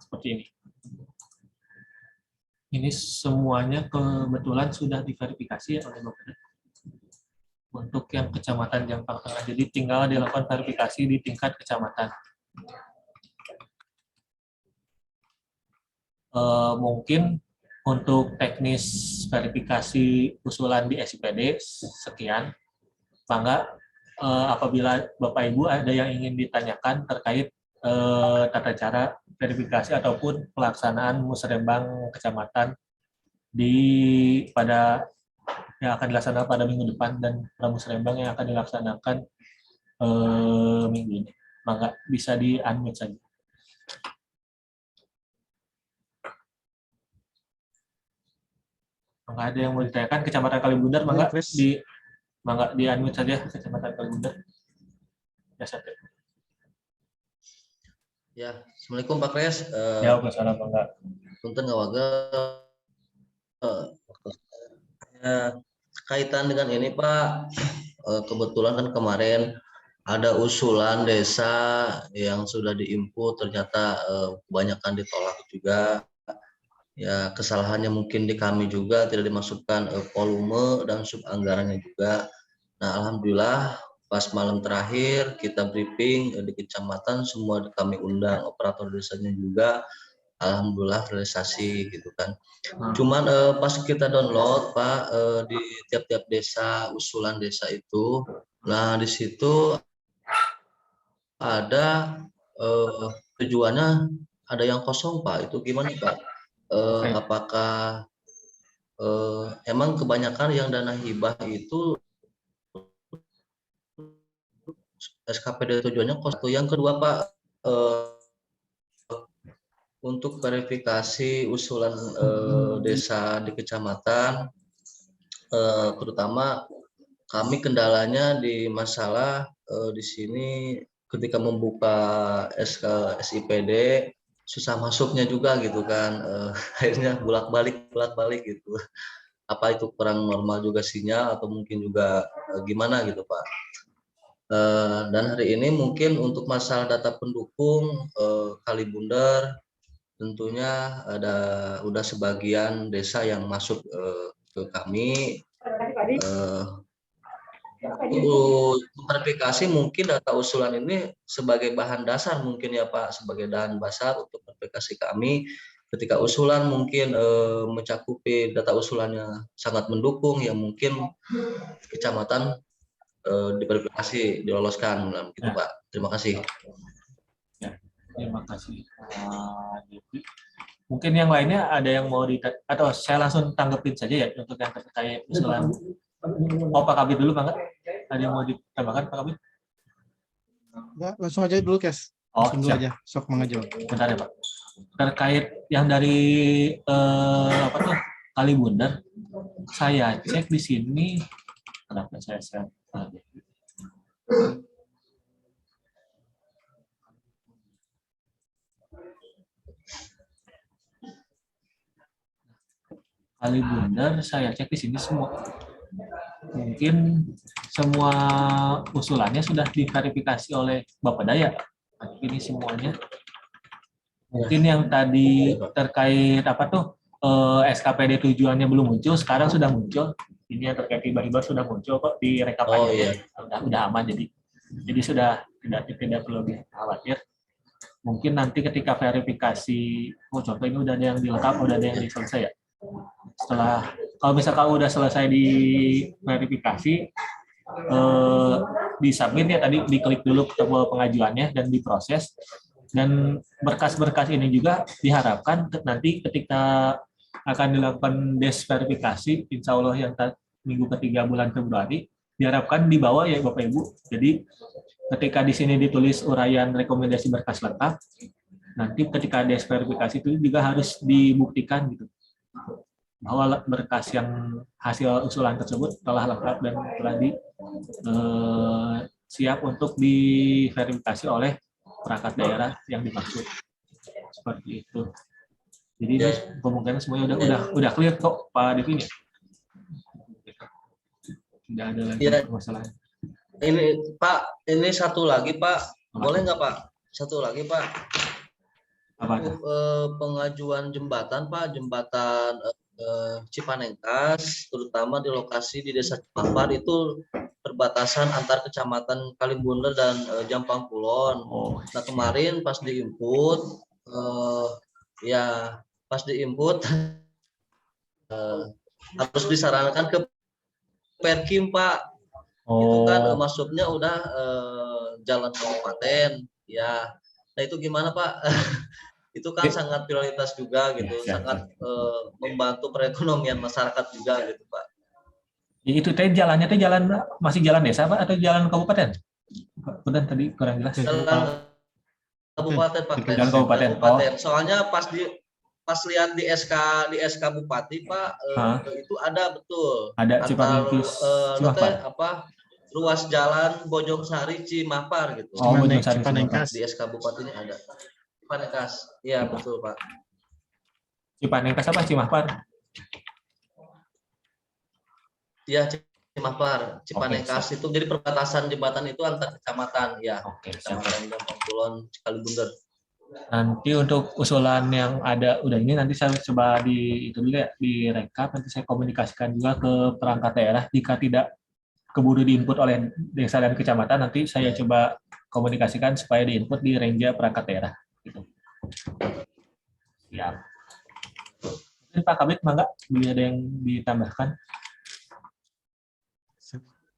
seperti ini. Ini semuanya kebetulan sudah diverifikasi oleh Bapak. Untuk yang kecamatan Jampang Tengah, jadi tinggal dilakukan verifikasi di tingkat kecamatan. Mungkin untuk teknis verifikasi usulan di SIPD sekian. Mangga apabila Bapak Ibu ada yang ingin ditanyakan terkait tata cara verifikasi ataupun pelaksanaan musrembang kecamatan yang akan dilaksanakan pada minggu depan dan pramusrembang yang akan dilaksanakan minggu ini. Mangga bisa di-unmute saja. Mangga ada yang mau ditanyakan Kecamatan Kalibundar, mangga di-unmute saja Kecamatan Kalibundar. Ya, sampai.
Ya, Assalamualaikum Pak Kres.
Ya, masalah mangga.
Punten ngawaga. Kaitan dengan ini Pak, kebetulan kan kemarin ada usulan desa yang sudah diinput ternyata kebanyakan ditolak juga. Ya, kesalahannya mungkin di kami juga tidak dimasukkan volume dan subanggarannya juga. Nah, alhamdulillah pas malam terakhir kita briefing di kecamatan semua kami undang operator desanya juga. Alhamdulillah realisasi gitu kan. Cuman pas kita download Pak di tiap-tiap desa usulan desa itu, nah di situ ada tujuannya ada yang kosong Pak. Itu gimana Pak? Apakah emang kebanyakan yang dana hibah itu SKPD tujuannya kosong? Yang kedua Pak, untuk verifikasi usulan desa di kecamatan, terutama kami kendalanya di masalah di sini ketika membuka SIPD susah masuknya juga gitu kan, akhirnya bolak-balik gitu. Apa itu kurang normal juga sinyal atau mungkin juga gimana gitu Pak. Dan hari ini mungkin untuk masalah data pendukung Kalibundar tentunya udah sebagian desa yang masuk ke kami. Untuk verifikasi mungkin data usulan ini sebagai bahan dasar mungkin ya Pak, sebagai bahan dasar untuk verifikasi kami ketika usulan mungkin mencakupi data usulannya sangat mendukung ya mungkin kecamatan diverifikasi diloloskan gitu Pak. Terima kasih.
Ya, terima kasih. Mungkin yang lainnya ada yang mau atau saya langsung tanggepin saja ya untuk yang terkait usulan. Oh, Pak Kabir dulu, Pak. Ada yang mau ditambahkan, Pak Kabir?
Enggak, langsung aja dulu, Kes.
Oh,
Langsung dulu aja. Sok mengajak.
Bentar ya, Pak. Terkait yang dari Kalibundar, saya cek di sini. Kenapa saya share? Kalibunder saya cek di sini semua. Mungkin semua usulannya sudah diverifikasi oleh Bapak Daya. Ini semuanya. Mungkin yang tadi terkait apa tuh SKPD tujuannya belum muncul, sekarang sudah muncul. Ini yang terkait tiba-tiba sudah muncul kok di rekap
Oh,
aja.
iya.
Udah aman jadi sudah tidak perlu khawatir. Mungkin nanti ketika verifikasi, contoh ini udah ada yang dilengkap, udah ada yang selesai ya. Setelah kalau misalkan udah selesai di verifikasi, disubmit ya tadi, diklik dulu tombol pengajuannya dan diproses. Dan berkas-berkas ini juga diharapkan nanti ketika akan dilakukan desverifikasi, insya Allah yang minggu ketiga bulan Februari, diharapkan dibawa ya Bapak Ibu. Jadi ketika di sini ditulis uraian rekomendasi berkas lengkap, nanti ketika desverifikasi itu juga harus dibuktikan gitu bahwa berkas yang hasil usulan tersebut telah lengkap dan telah siap untuk diverifikasi oleh perangkat daerah yang dimaksud. Seperti itu. Jadi ini kemungkinan semuanya udah clear kok Pak Devin ya. Tidak ada lagi masalah.
Ini Pak, ini satu lagi Pak, boleh nggak Pak? Satu lagi Pak.
Apa?
Pengajuan jembatan Pak, jembatan Cipanengkas, terutama di lokasi di Desa Cimampar itu perbatasan antar kecamatan Kalibunder dan Jampang Kulon. Nah kemarin pas diinput, ya pas diinput harus disarankan ke Perkim Pak. Itu kan masuknya udah jalan kabupaten, ya. Nah itu gimana Pak? Itu kan sangat prioritas juga gitu, sangat membantu perekonomian masyarakat juga gitu Pak.
Itu teh jalannya teh masih jalan desa Pak atau jalan kabupaten? Benar tadi kurang jelas.
Jalan kabupaten Pak.
Jalan kabupaten.
Soalnya pas lihat di SK Bupati Pak, itu ada betul.
Ada Cipanengkas.
Ruas jalan Bojong Sari Cimampar gitu.
Oh, Bojong Sari
Cipanengkas.
Di SK Bupatinya ada. Cipanengkas. Iya, betul, Pak.
Cipanengkas apa Cimampar?
Iya, Cimampar. Cipanengkas itu jadi perbatasan jembatan itu antar kecamatan, ya. Kecamatan Jampang Kulon, Kalibunder.
Nanti untuk usulan yang ada udah ini nanti saya coba direkap, nanti saya komunikasikan juga ke perangkat daerah. Jika tidak keburu diinput oleh desa dan kecamatan, nanti saya coba komunikasikan supaya diinput di renja perangkat daerah. Gitu. Siap. Ini Pak Kabit, mangga, ada yang ditambahkan?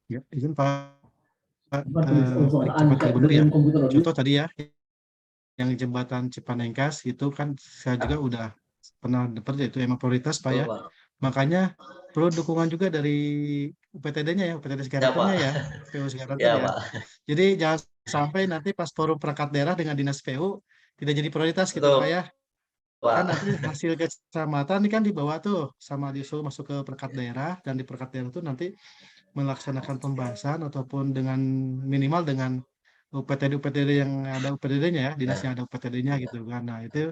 Ya, izin Pak Gubernur ya. Contoh tadi ya, yang jembatan Cipanengkas itu kan saya juga udah pernah dapat, itu emang prioritas Pak ya. Makanya perlu dukungan juga dari UPTD-nya ya, UPTD Segaratnya ya, PU Segaratnya ya. Jadi jangan sampai nanti pas forum perangkat daerah dengan dinas PU tidak jadi prioritas gitu Pak ya. Kan nanti hasil kecamatan ini kan dibawa tuh sama disuruh masuk ke perangkat daerah, dan di perangkat daerah itu nanti melaksanakan pembahasan ataupun dengan minimal dengan UPTD yang ada UPTD-nya ya, dinas yang ada UPTD-nya gitu kan. Nah itu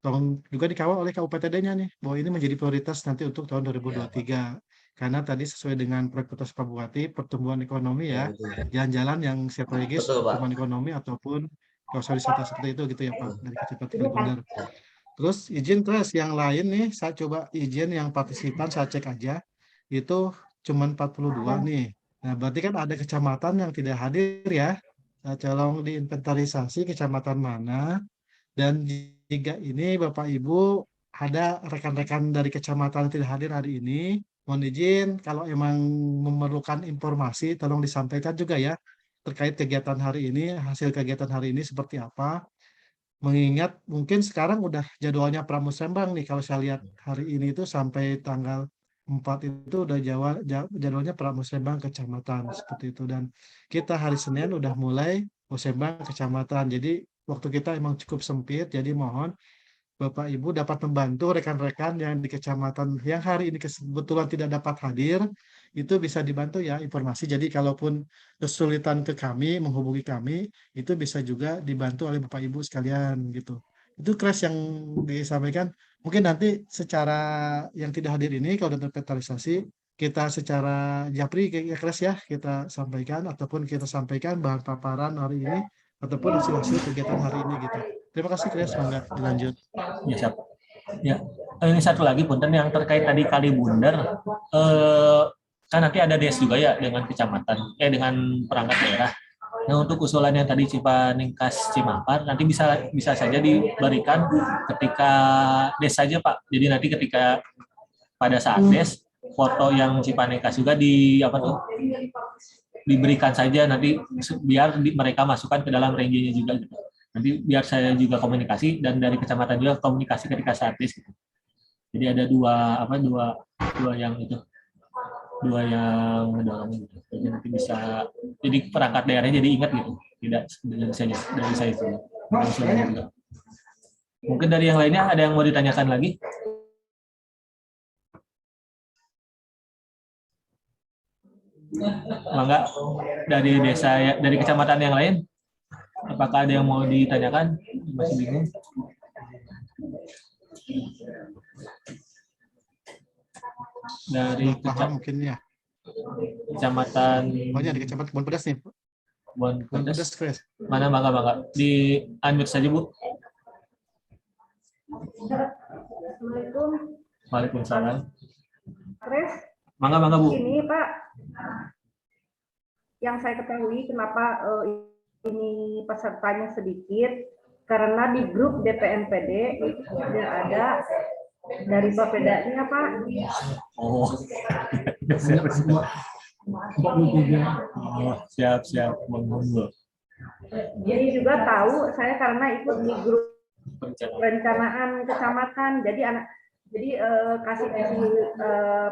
tolong juga dikawal oleh KUPTD-nya nih, bahwa ini menjadi prioritas nanti untuk tahun 2023. Karena tadi sesuai dengan prioritas Pak Bupati, pertumbuhan ekonomi ya, jalan-jalan yang strategis, pertumbuhan ekonomi ataupun kawasan wisata seperti itu gitu ya Pak, dari Kecamatan Kalibunder. Terus izin yang lain nih, saya coba izin yang partisipan saya cek aja, itu cuma 42 nih. Nah berarti kan ada kecamatan yang tidak hadir ya, saya tolong diinventarisasi kecamatan mana. Dan jika ini Bapak Ibu ada rekan-rekan dari kecamatan yang tidak hadir hari ini, mohon izin kalau emang memerlukan informasi tolong disampaikan juga ya terkait kegiatan hari ini, hasil kegiatan hari ini seperti apa. Mengingat mungkin sekarang udah jadwalnya pramusembang nih, kalau saya lihat hari ini itu sampai tanggal 4 itu udah jadwalnya pramusembang kecamatan seperti itu, dan kita hari Senin udah mulai musembang kecamatan. Jadi waktu kita emang cukup sempit, jadi mohon Bapak Ibu dapat membantu rekan-rekan yang di kecamatan yang hari ini kebetulan tidak dapat hadir, itu bisa dibantu ya informasi. Jadi kalaupun kesulitan ke kami, menghubungi kami, itu bisa juga dibantu oleh Bapak Ibu sekalian gitu. Itu Kres yang disampaikan. Mungkin nanti secara yang tidak hadir ini kalau ada inventarisasi kita secara japri ya Kres ya kita sampaikan ataupun kita sampaikan bahan paparan hari ini ataupun hasil kegiatan hari ini gitu. Terima kasih Kres, mangga dilanjut.
Ya, siap. Ya, ini satu lagi punten yang terkait tadi Kalibundar, kan nanti ada des juga ya dengan kecamatan, dengan perangkat daerah. Nah, untuk usulan yang tadi Cipaningkas Cimampar nanti bisa saja diberikan ketika des saja Pak. Jadi nanti ketika pada saat des foto yang Cipaningkas juga diberikan saja nanti biar mereka masukkan ke dalam range-nya juga gitu. Nanti biar saya juga komunikasi dan dari kecamatan juga komunikasi ketika saat des gitu. Jadi ada dua yang itu. Dua yang mendorong gitu. Jadi nanti bisa jadi perangkat daerahnya jadi ingat gitu. Tidak dari saya itu. Juga. Mungkin dari yang lainnya ada yang mau ditanyakan lagi? Mangga dari desa dari kecamatan yang lain, apakah ada yang mau ditanyakan? Masih bingung? Dari
mungkin ya.
Kecamatan
Banyak di kecamatan Kebun Pedas nih.
Kebun Pedas.
Kres.
Mana mangga di unmute saja Bu.
Assalamualaikum.
Waalaikumsalam.
Kres.
Mangga Bu.
Ini Pak, yang saya ketahui kenapa ini pesertanya sedikit karena di grup DPMPD itu sudah ada dari Bapedanya Pak.
Oh, siap monggo.
Jadi juga tahu saya karena ikut di grup perencanaan kecamatan. Jadi kasih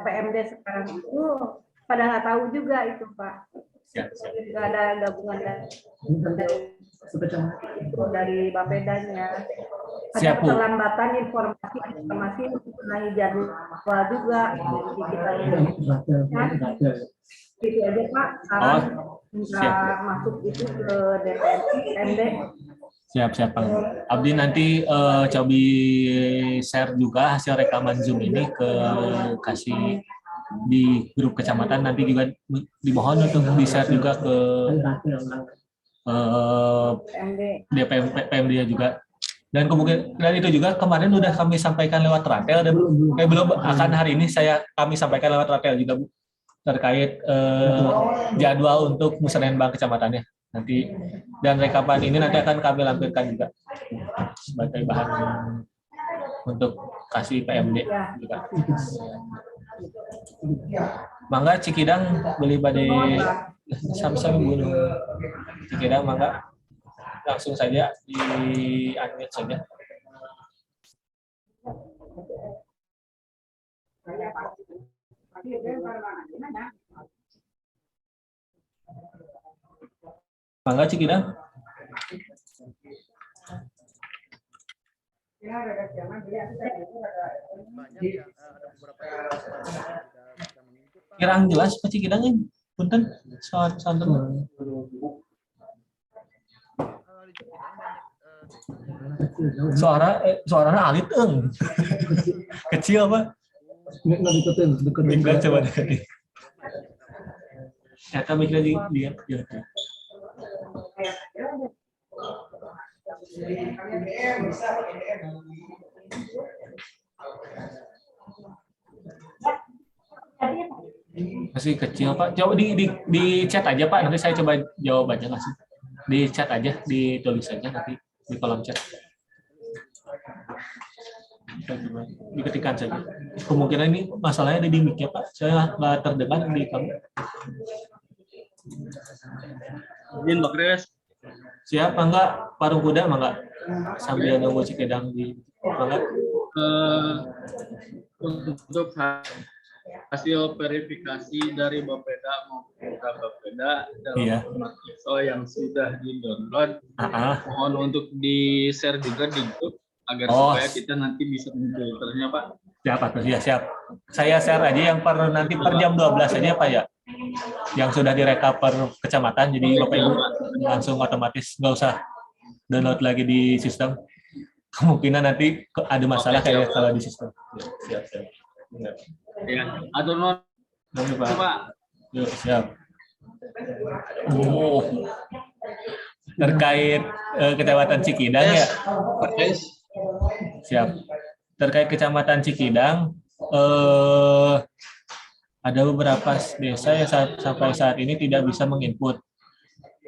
PMD sekarang itu pada nggak tahu juga itu Pak. Nggak ada gabungan dari Bapedanya. Ada keterlambatan informasi untuk menaik jadwal juga. Jadi kita itu aja Pak. Saran bisa masuk itu ke DPMD.
Siap Pak. Abdi nanti coba share juga hasil rekaman Zoom ini kasih di grup kecamatan, nanti juga dimohon untuk di-share juga ke PMD juga. Dan kemudian itu juga kemarin udah kami sampaikan lewat Ratel dan belum akan hari ini kami sampaikan lewat Ratel juga Bu terkait jadwal untuk musrenbang kecamatannya nanti, dan rekaman ini nanti akan kami lampirkan juga sebagai bahan untuk kasih PMD juga. Mangga Cikidang beli badai sami-sami bunuh Cikidang, mangga langsung saja di unmute saja. Mangga Cikidang. Kirang jelas Pak Cikidang ini. Punten, soal-soal suaranya alit kecil Pak. Enggak coba deketin. Eta mikirnya dia. Masih kecil Pak. Coba di chat aja Pak. Nanti saya coba jawabannya langsung. Di chat aja, ditulis aja nanti di kolom chat. Diketikkan saja. Kemungkinan ini masalahnya ada di mic ya Pak. Saya nggak terdengar di kamu.
Izin Pak Kres.
Siap, mangga Parung Kuda, mangga sambil nunggu Cikidang di mangga.
Untuk hasil verifikasi dari Bapeda maupun Bapeda dalam ISO yang sudah di-download, mohon untuk di-share juga di grup agar supaya kita nanti bisa memfilternya Pak.
Siap Pak, siap. Saya share aja yang nanti per jam 12 aja Pak ya. Yang sudah direkap per kecamatan, jadi Bapak Ibu langsung otomatis nggak usah download lagi di sistem. kemungkinan nanti ada masalah
Oke,
kayak
siap.
kalau di sistem. Siap.
Ya, atur nuhun, Pak.
Yuk, siap. Terkait Kecamatan Cikidang ya. Siap. Terkait Kecamatan Cikidang, ada beberapa desa yang sampai saat ini tidak bisa menginput.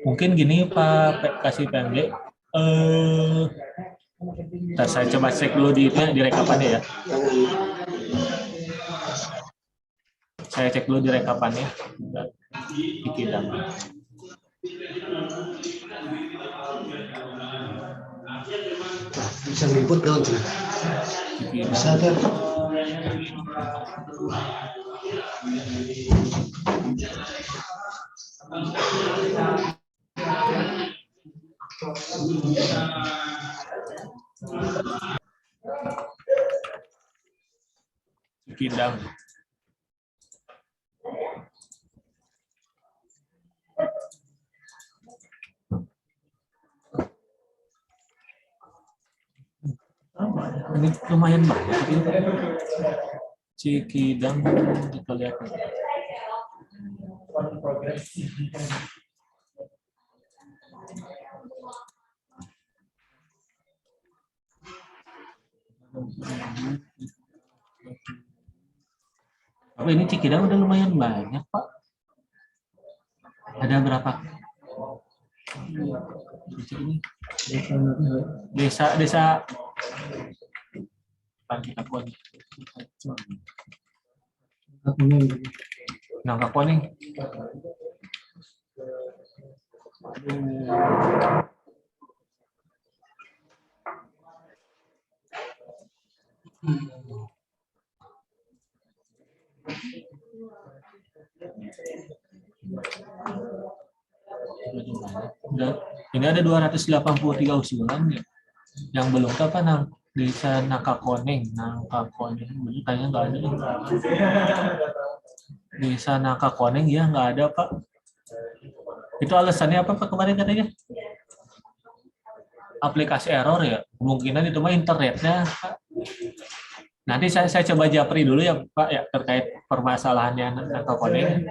Mungkin gini Pak Kasih PMD, saya coba cek dulu di rekapannya ya. Saya cek dulu di rekapannya. Cikidang.
Bisa ngeliput dong, bisa deh.
Cikidang. Ini lumayan banyak ini. Cikidang kita lihat. Tapi ini Cikidang udah lumayan banyak Pak. Ada berapa? Desa kita kuat. Nangka Kuning. Ini ada 283 usulan ya. Yang belum tahu apa desa Nangkakoneng, ini kayaknya nggak ada. Desa Nangkakoneng ya nggak ada Pak. Itu alasannya apa Pak kemarin katanya? Aplikasi error ya. Kemungkinan itu mah internetnya Pak. Nanti saya coba japri dulu ya Pak ya terkait permasalahannya Nangkakoneng.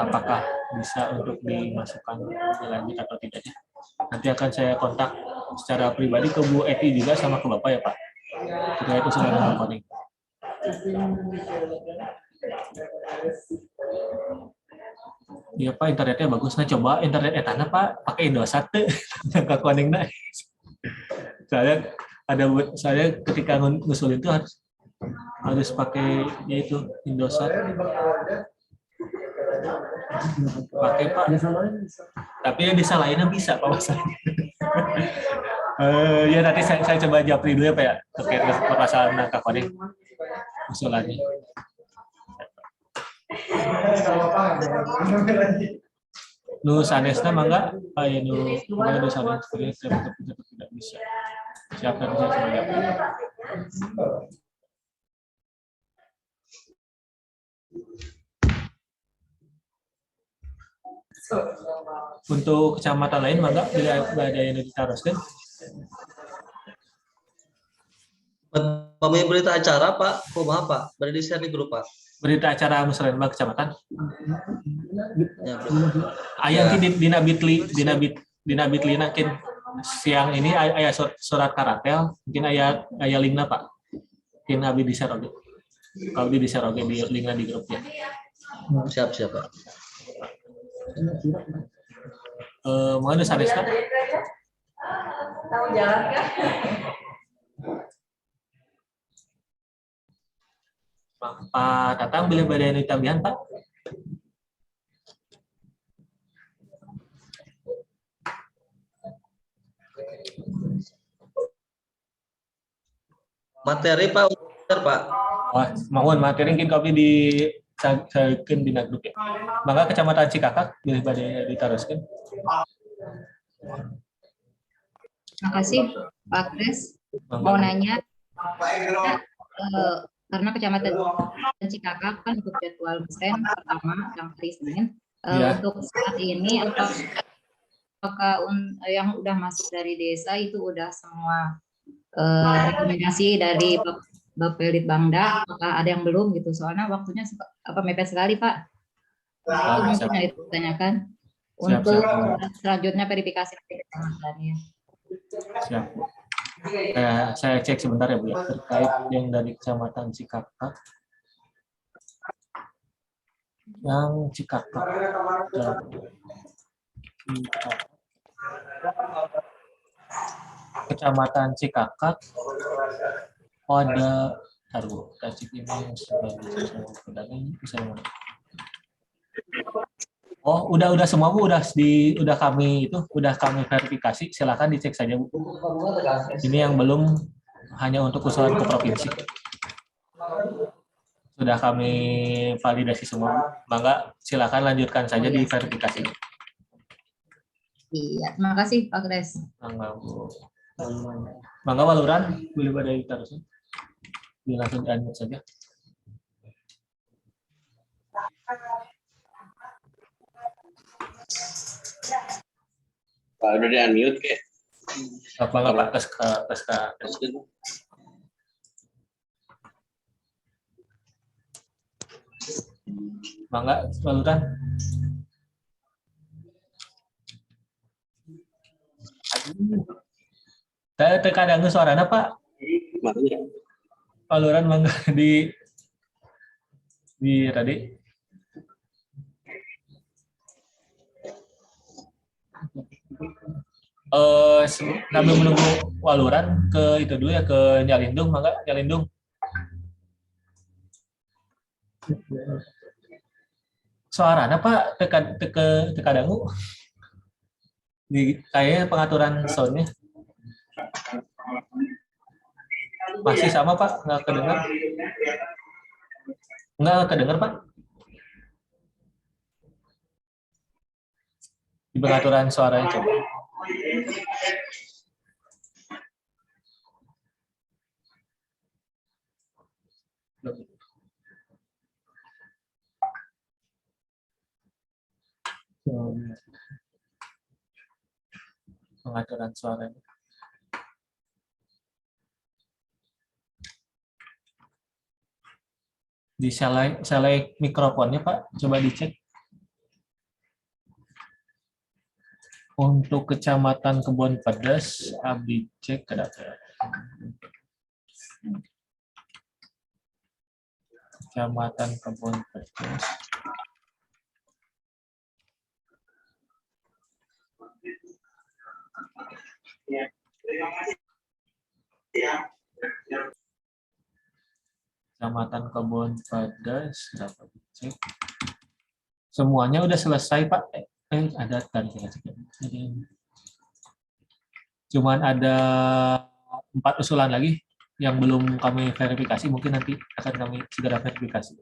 Apakah bisa untuk dimasukkan lanjut atau tidaknya? Nanti akan saya kontak secara pribadi ke Bu Eti juga sama ke Bapak ya Pak. Terkait usulan Nangkakoneng. Iya Pak, internetnya bagus. Nah coba internet etana Pak pakai Indosat tuh Nangkakoneng nah. Saya ketika ngusul itu harus pakai yaitu Indosat. Pakai Pak. Tapi yang desa lainnya bisa Pak masalahnya. Ya nanti saya coba japri dulu ya Pak ya terkait permasalahan Nangkakoneng usulannya. Nu sanesna mangga aya nu sanes tidak bisa. Siapa bisa sebagai untuk kecamatan lain mangga bila ada yang ditaruhkan.
Kami berita acara Pak, kumaha Pak? Beri di share di grup Pak.
Berita acara musrenbang kecamatan.
Ya,
Aya di Dina Bitli nakin siang ini aya surat karatel, mungkin aya linkna Pak. Mungkin abi di share oge. Kalau di share oge di linkna di grup ya.
Siap Pak.
Mohon sanesna.
Tahu jalan kan?
Pak Tatang bila badai tabihan Pak.
Materi Pak, Pak.
Wah, mohon materi mungkin kopi di sakeun dina grup ya. Mangga Kecamatan Cikakak bila badai diteruskan.
Terima kasih Pak Kres. Mau nanya, karena Kecamatan Cikakak kan untuk jadwal musren pertama yang hari Senin, untuk saat ini apakah yang udah masuk dari desa itu udah semua rekomendasi dari Bapelitbangda, apakah ada yang belum gitu? Soalnya waktunya mepet sekali, Pak. Itu mungkin yang ditanyakan. Untuk selanjutnya verifikasi kecamatannya.
Siap. Saya cek sebentar ya Bu ya, terkait yang dari Kecamatan Cikakak. Yang Cikakak. Kecamatan Cikakak. Oh, ada taruh tasik ini bisa. Oh, udah semua Bu, udah kami verifikasi, silakan dicek saja Bu. Ini yang belum hanya untuk usulan ke provinsi. Sudah kami validasi semua Bu. Mangga silakan lanjutkan saja di verifikasi.
Iya, terima kasih Pak Kres.
Mangga Bu. Mangga Waluran, boleh pada ditaruh. Langsung di-unmute saja.
Pak udah di-unmute ke?
Apa nggak Pak? Tes. Mangga Waluran. Saya terkadang suaranya Pak. Waluran mangga di tadi. Kami menunggu Waluran ke itu dulu ya, ke Nyalindung, mangga Nyalindung. Suaranya Pak terkadang di kayaknya pengaturan soundnya masih sama Pak, nggak kedengar Pak di pengaturan suaranya coba. Pengaturan suaranya. Di select mikrofonnya Pak, coba dicek. Untuk Kecamatan Kebon Pedes, abdi cek ke data. Kecamatan Kebon Pedes. Kecamatan Kebon Pedes, dapat dicek. Semuanya udah selesai Pak. Ada tadi cuman ada 4 usulan lagi yang belum kami verifikasi, mungkin nanti akan kami segera verifikasi.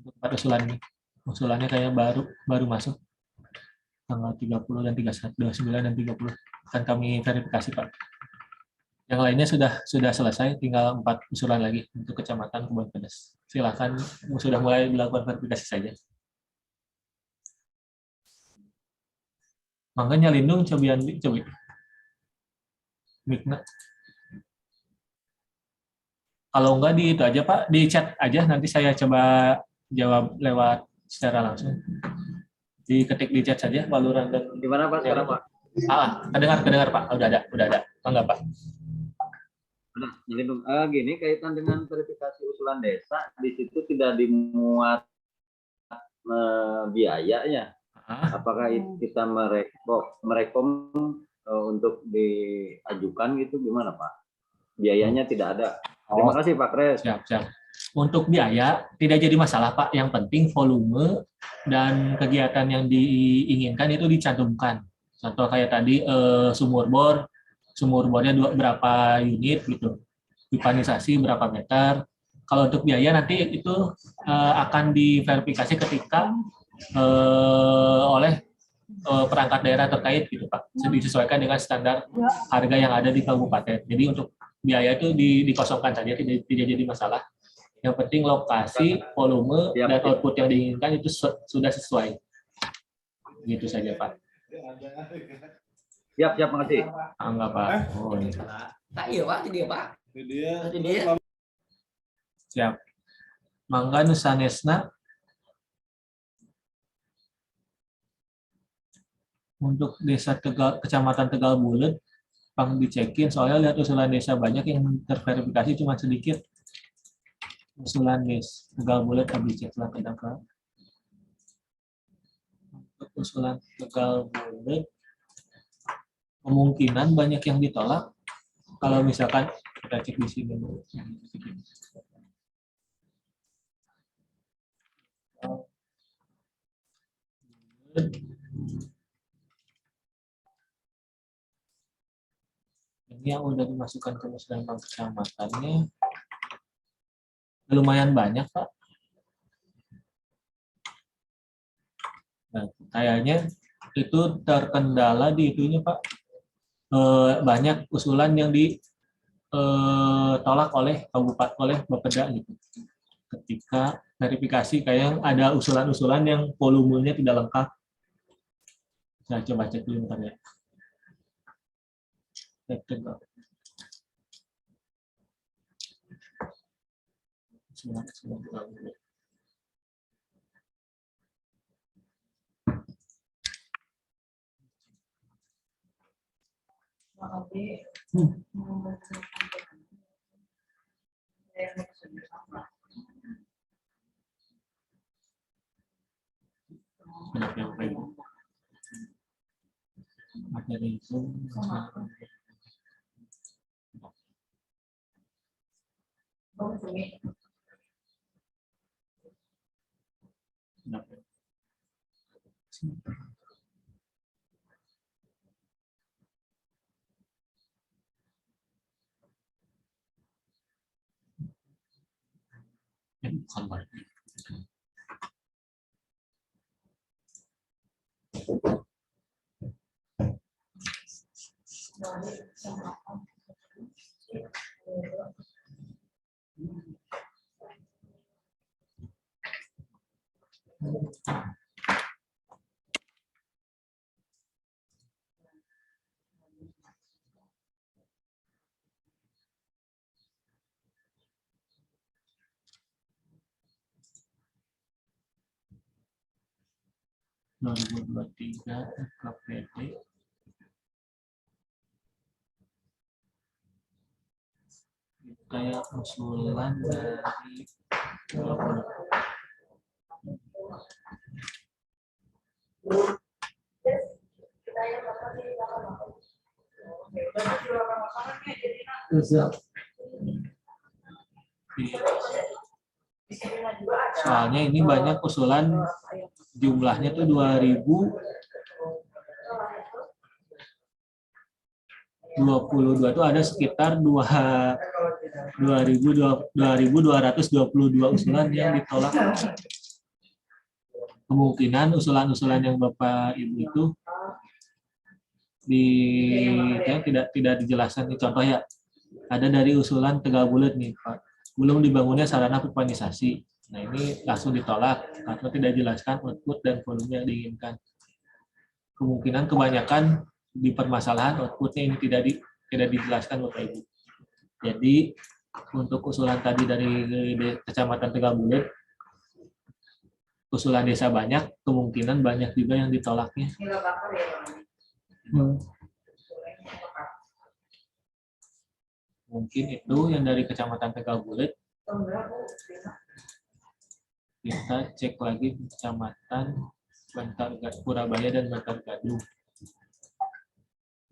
Untuk 4 usulan ini, usulannya kayak baru masuk tanggal 30 dan 29 dan 30 akan kami verifikasi Pak. Yang lainnya sudah selesai, tinggal 4 usulan lagi untuk Kecamatan Kebon Pedes. Silakan, sudah mulai dilakukan verifikasi saja. Makanya Lindung coba. Mikna. Kalau enggak di itu aja Pak, di chat aja, nanti saya coba jawab lewat secara langsung. Diketik di chat saja Waluran dan
gimana Pak sekarang Pak?
Kedengar Pak, udah ada. Enggak Pak.
Nah, Lindung, gini kaitan dengan verifikasi usulan desa, di situ tidak dimuat biayanya. Apakah kita merekom untuk diajukan gitu, gimana Pak? Biayanya tidak ada. Terima kasih Pak Kres.
Siap. Untuk biaya tidak jadi masalah Pak, yang penting volume dan kegiatan yang diinginkan itu dicantumkan. Contoh kayak tadi sumur bornya berapa unit gitu, pipanisasi berapa meter. Kalau untuk biaya nanti itu akan diverifikasi ketika oleh perangkat daerah terkait gitu Pak, disesuaikan dengan standar harga yang ada di kabupaten. Jadi untuk biaya itu dikosongkan saja, tidak jadi masalah. Yang penting lokasi, volume, dan output yang diinginkan itu sudah sesuai. Gitu saja Pak.
Siap, makasih.
Enggak Pak.
Pak, iya Pak, jadi Pak.
Jadi
dia.
Siap. Mangga nu sanesna untuk desa Tegal, Kecamatan Tegal Bulet, pang dicekin soalnya lihat usulan desa banyak yang terverifikasi cuma sedikit. Usulan desa Tegal Bulet habis cek lah tidak Pak. Untuk usulan Tegal Bulet kemungkinan banyak yang ditolak. Kalau misalkan kita cek di sini dulu. Ini yang udah dimasukkan ke musrenbang kecamatannya lumayan banyak Pak. Nah, kayaknya itu terkendala di itunya Pak. Banyak usulan yang ditolak oleh kabupaten, oleh Bapeda gitu. Ketika verifikasi kayak ada usulan-usulan yang volumenya tidak lengkap. Saya coba cek dulu bentar ya. Materi itu bukan baik. KPD kayak usulan dari soalnya ini banyak usulan jumlahnya tuh 2022 tuh ada sekitar 2.222 usulan yang ditolak. Kemungkinan usulan-usulan yang Bapak Ibu itu tidak dijelaskan. Contoh ya, ada dari usulan Tegal Bulet nih Pak, belum dibangunnya sarana urbanisasi. Nah ini langsung ditolak karena tidak dijelaskan output dan volume yang diinginkan. Kemungkinan kebanyakan di permasalahan outputnya ini tidak dijelaskan Bapak Ibu. Jadi untuk usulan tadi dari Kecamatan Tegal Bulet, usulan desa banyak, kemungkinan banyak juga yang ditolaknya. Mungkin itu yang dari Kecamatan Tegal Bulet. Kita cek lagi Kecamatan Purabaya dan Bantargadung.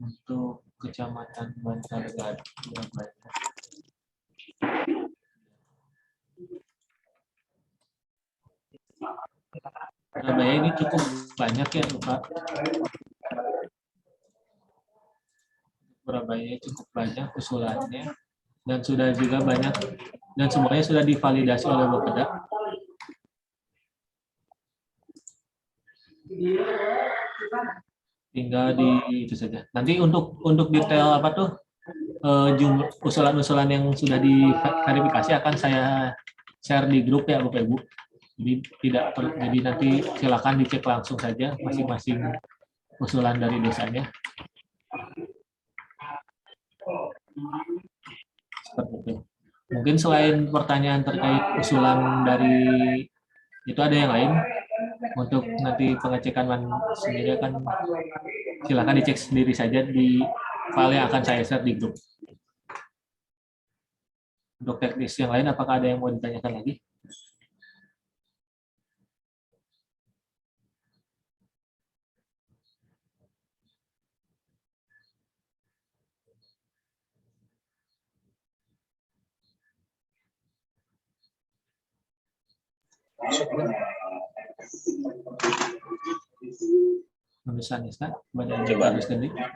Untuk Kecamatan Bantargadung Purabaya. Purabaya ini cukup banyak ya Pak. Purabaya cukup banyak usulannya dan sudah juga banyak dan semuanya sudah divalidasi oleh Bapeda. Tinggal di itu saja. Nanti untuk detail apa tuh jumlah usulan-usulan yang sudah diverifikasi akan saya share di grup ya Bapak Ibu. Jadi nanti silakan dicek langsung saja masing-masing usulan dari desanya. Mungkin selain pertanyaan terkait usulan dari itu ada yang lain untuk nanti pengecekan sendiri akan silakan dicek sendiri saja di file yang akan saya share di grup. Untuk teknis yang lain, apakah ada yang mau ditanyakan lagi?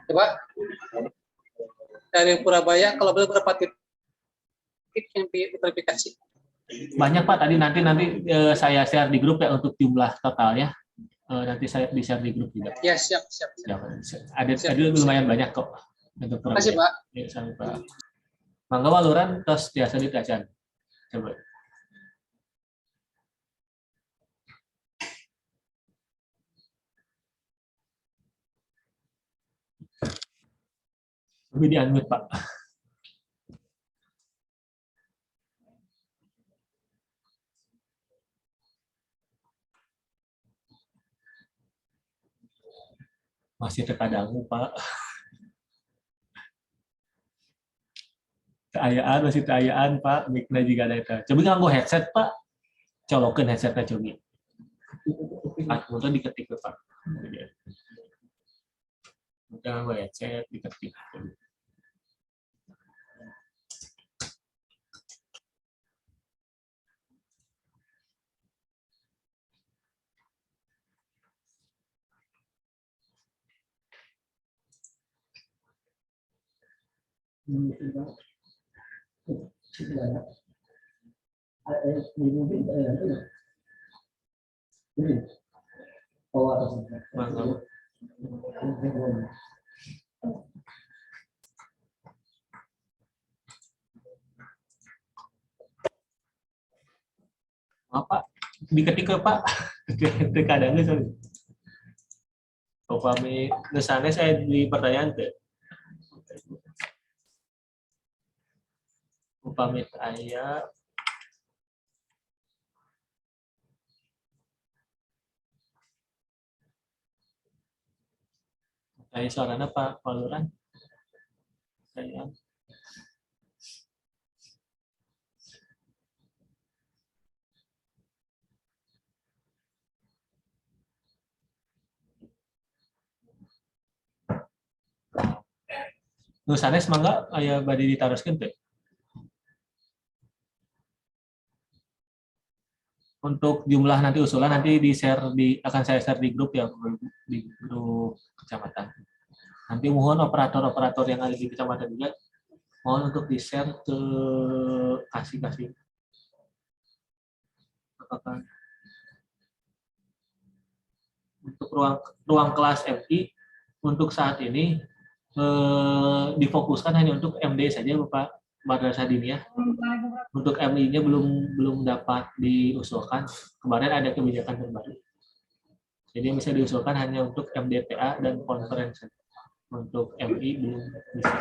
Coba dari Purabaya, kalau boleh berapa titik yang diverifikasi?
Banyak Pak, tadi nanti saya share di grup ya untuk jumlah totalnya. Nanti saya di-share di grup juga.
Ya, siap.
Ada lumayan banyak kok. Untuk
terima kasih Pak.
Ya, sampai Pak. Mangga waluran tos tiasa ditajan. Coba. Lebih di-unmute Pak. Masih terkadang Pak. Masih keayaan Pak. Mic-na juga ada itu. Coba nganggo headset Pak. Colokin headsetnya coba. Untuk diketik Pak. Udah nganggo headset diketik. Apa? Diketik ke Pak. Terkadang sorry. Upami kesana saya di pertanyaan ke. Upami ayah saya suaranya Pak Waluran. Saya nusanes mangga aya badi ditaroskeun teh. Untuk jumlah nanti usulan nanti akan saya share di grup ya, di grup kecamatan. Nanti mohon operator-operator yang ada di kecamatan juga mohon untuk di-share ke kasih. Apakah untuk ruang kelas MI untuk saat ini difokuskan hanya untuk MD saja Bapak Madrasah Diniyah. Untuk MI-nya belum dapat diusulkan. Kemarin ada kebijakan terbaru. Jadi yang bisa diusulkan hanya untuk MDTA dan konferensi. Untuk MI belum bisa.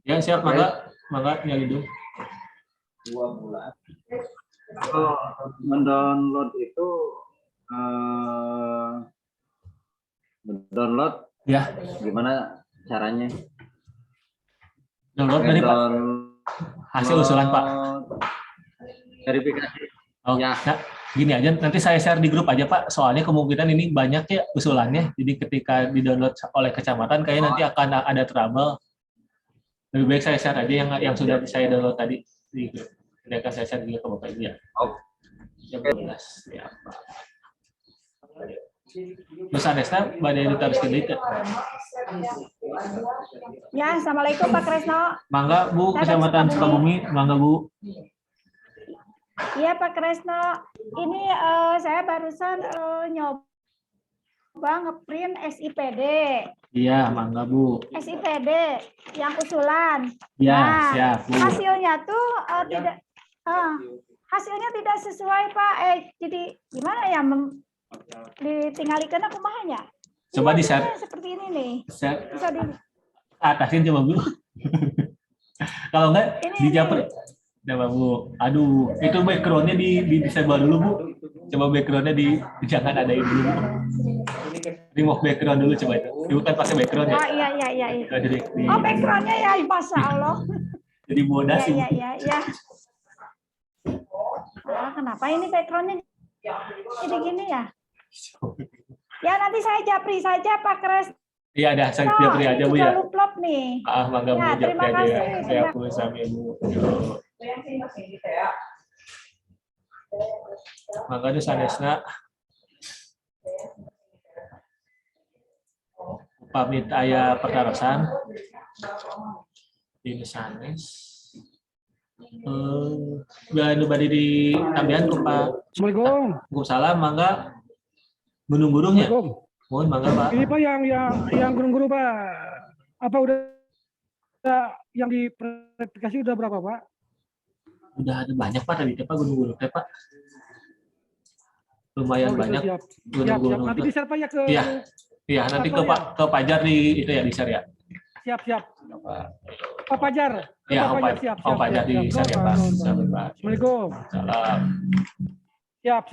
Ya siap, mangga nyalidung.
2 bulan. Kalau mendownload itu mendownload
ya
gimana caranya?
Download dari Pak. Hasil usulan Pak.
Verifikasi.
Oh ya. Nah, gini aja nanti saya share di grup aja Pak. Soalnya kemungkinan ini banyak ya usulannya. Jadi ketika di-download oleh kecamatan kayaknya nanti akan ada trouble. Lebih baik saya share aja yang sudah saya download tadi di grup. Nanti akan saya share juga ke Bapak Ibu ya.
Oh.
Jam 12 ya Pak. Nusa Desta badai ditariskeun deui teh.
Ya, Assalamualaikum Pak Kresno.
Mangga Bu, Kecamatan Sukabumi, mangga Bu.
Iya Pak Kresno, ini saya barusan nyoba ngeprint SIPD.
Iya, mangga Bu.
SIPD yang usulan.
Iya,
nah,
siap Bu.
Hasilnya tidak sesuai Pak. Jadi gimana ya? Ditinggalikan aku mahanya.
Coba di-share.
Seperti ini nih.
Share.
Bisa di
Atasin coba Bu. Kalau enggak di Japri. Coba Bu. Aduh, itu backgroundnya di disable dulu Bu. Coba backgroundnya jangan adain dulu Bu. Remove background dulu coba itu. Ibu kan pakai background ya?
Iya. Oh, backgroundnya ya, Masya Allah.
Jadi bodas sih.
Iya. Kenapa ini backgroundnya jadi gini ya? Ya nanti saya japri saja Pak Kres.
Iya, dah saya japri aja Bu ya.
Luplop nih.
Mangga Bu, japri
terima
aja
kasih.
ya. Saya pulih sama Ibu. Mangga di sanesna. Pamit aya pertarosan. Ini sanes. Udah badi di tambahan ku Pak.
Assalamualaikum.
Waalaikumsalam, mangga gunung-gunung ya? Mohon mangga Pak.
Ini Pak yang gunung-gunung Pak. Apa udah yang di aplikasi udah berapa Pak?
Udah ada banyak Pak tadi Pak gunung-gunung Pak. Lumayan banyak gunung-gunung.
Nanti di-share Pak ya ke
Iya, nanti ke Pajar di itu ya di-share ya.
Siap. Pak Pajar.
Iya, Pak Pajar di share ya Pak.
Assalamualaikum.
Salam.
Siap.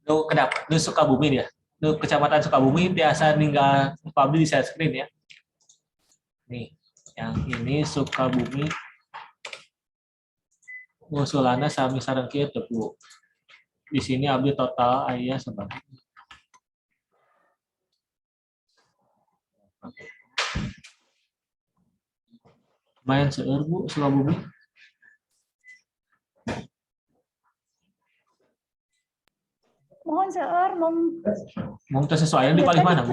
Lu kenapa? Lu Sukabumi ya? Lu Kecamatan Sukabumi biasa ninggal publik di share screen ya. Nih, yang ini Sukabumi. Ngusulana sami sareng kieu teu Bu. Di sini abdi total aya sebanyak lumayan seueur Bu Sukabumi.
Mohon seueur
Mung teu sesuaian di paling mana Bu?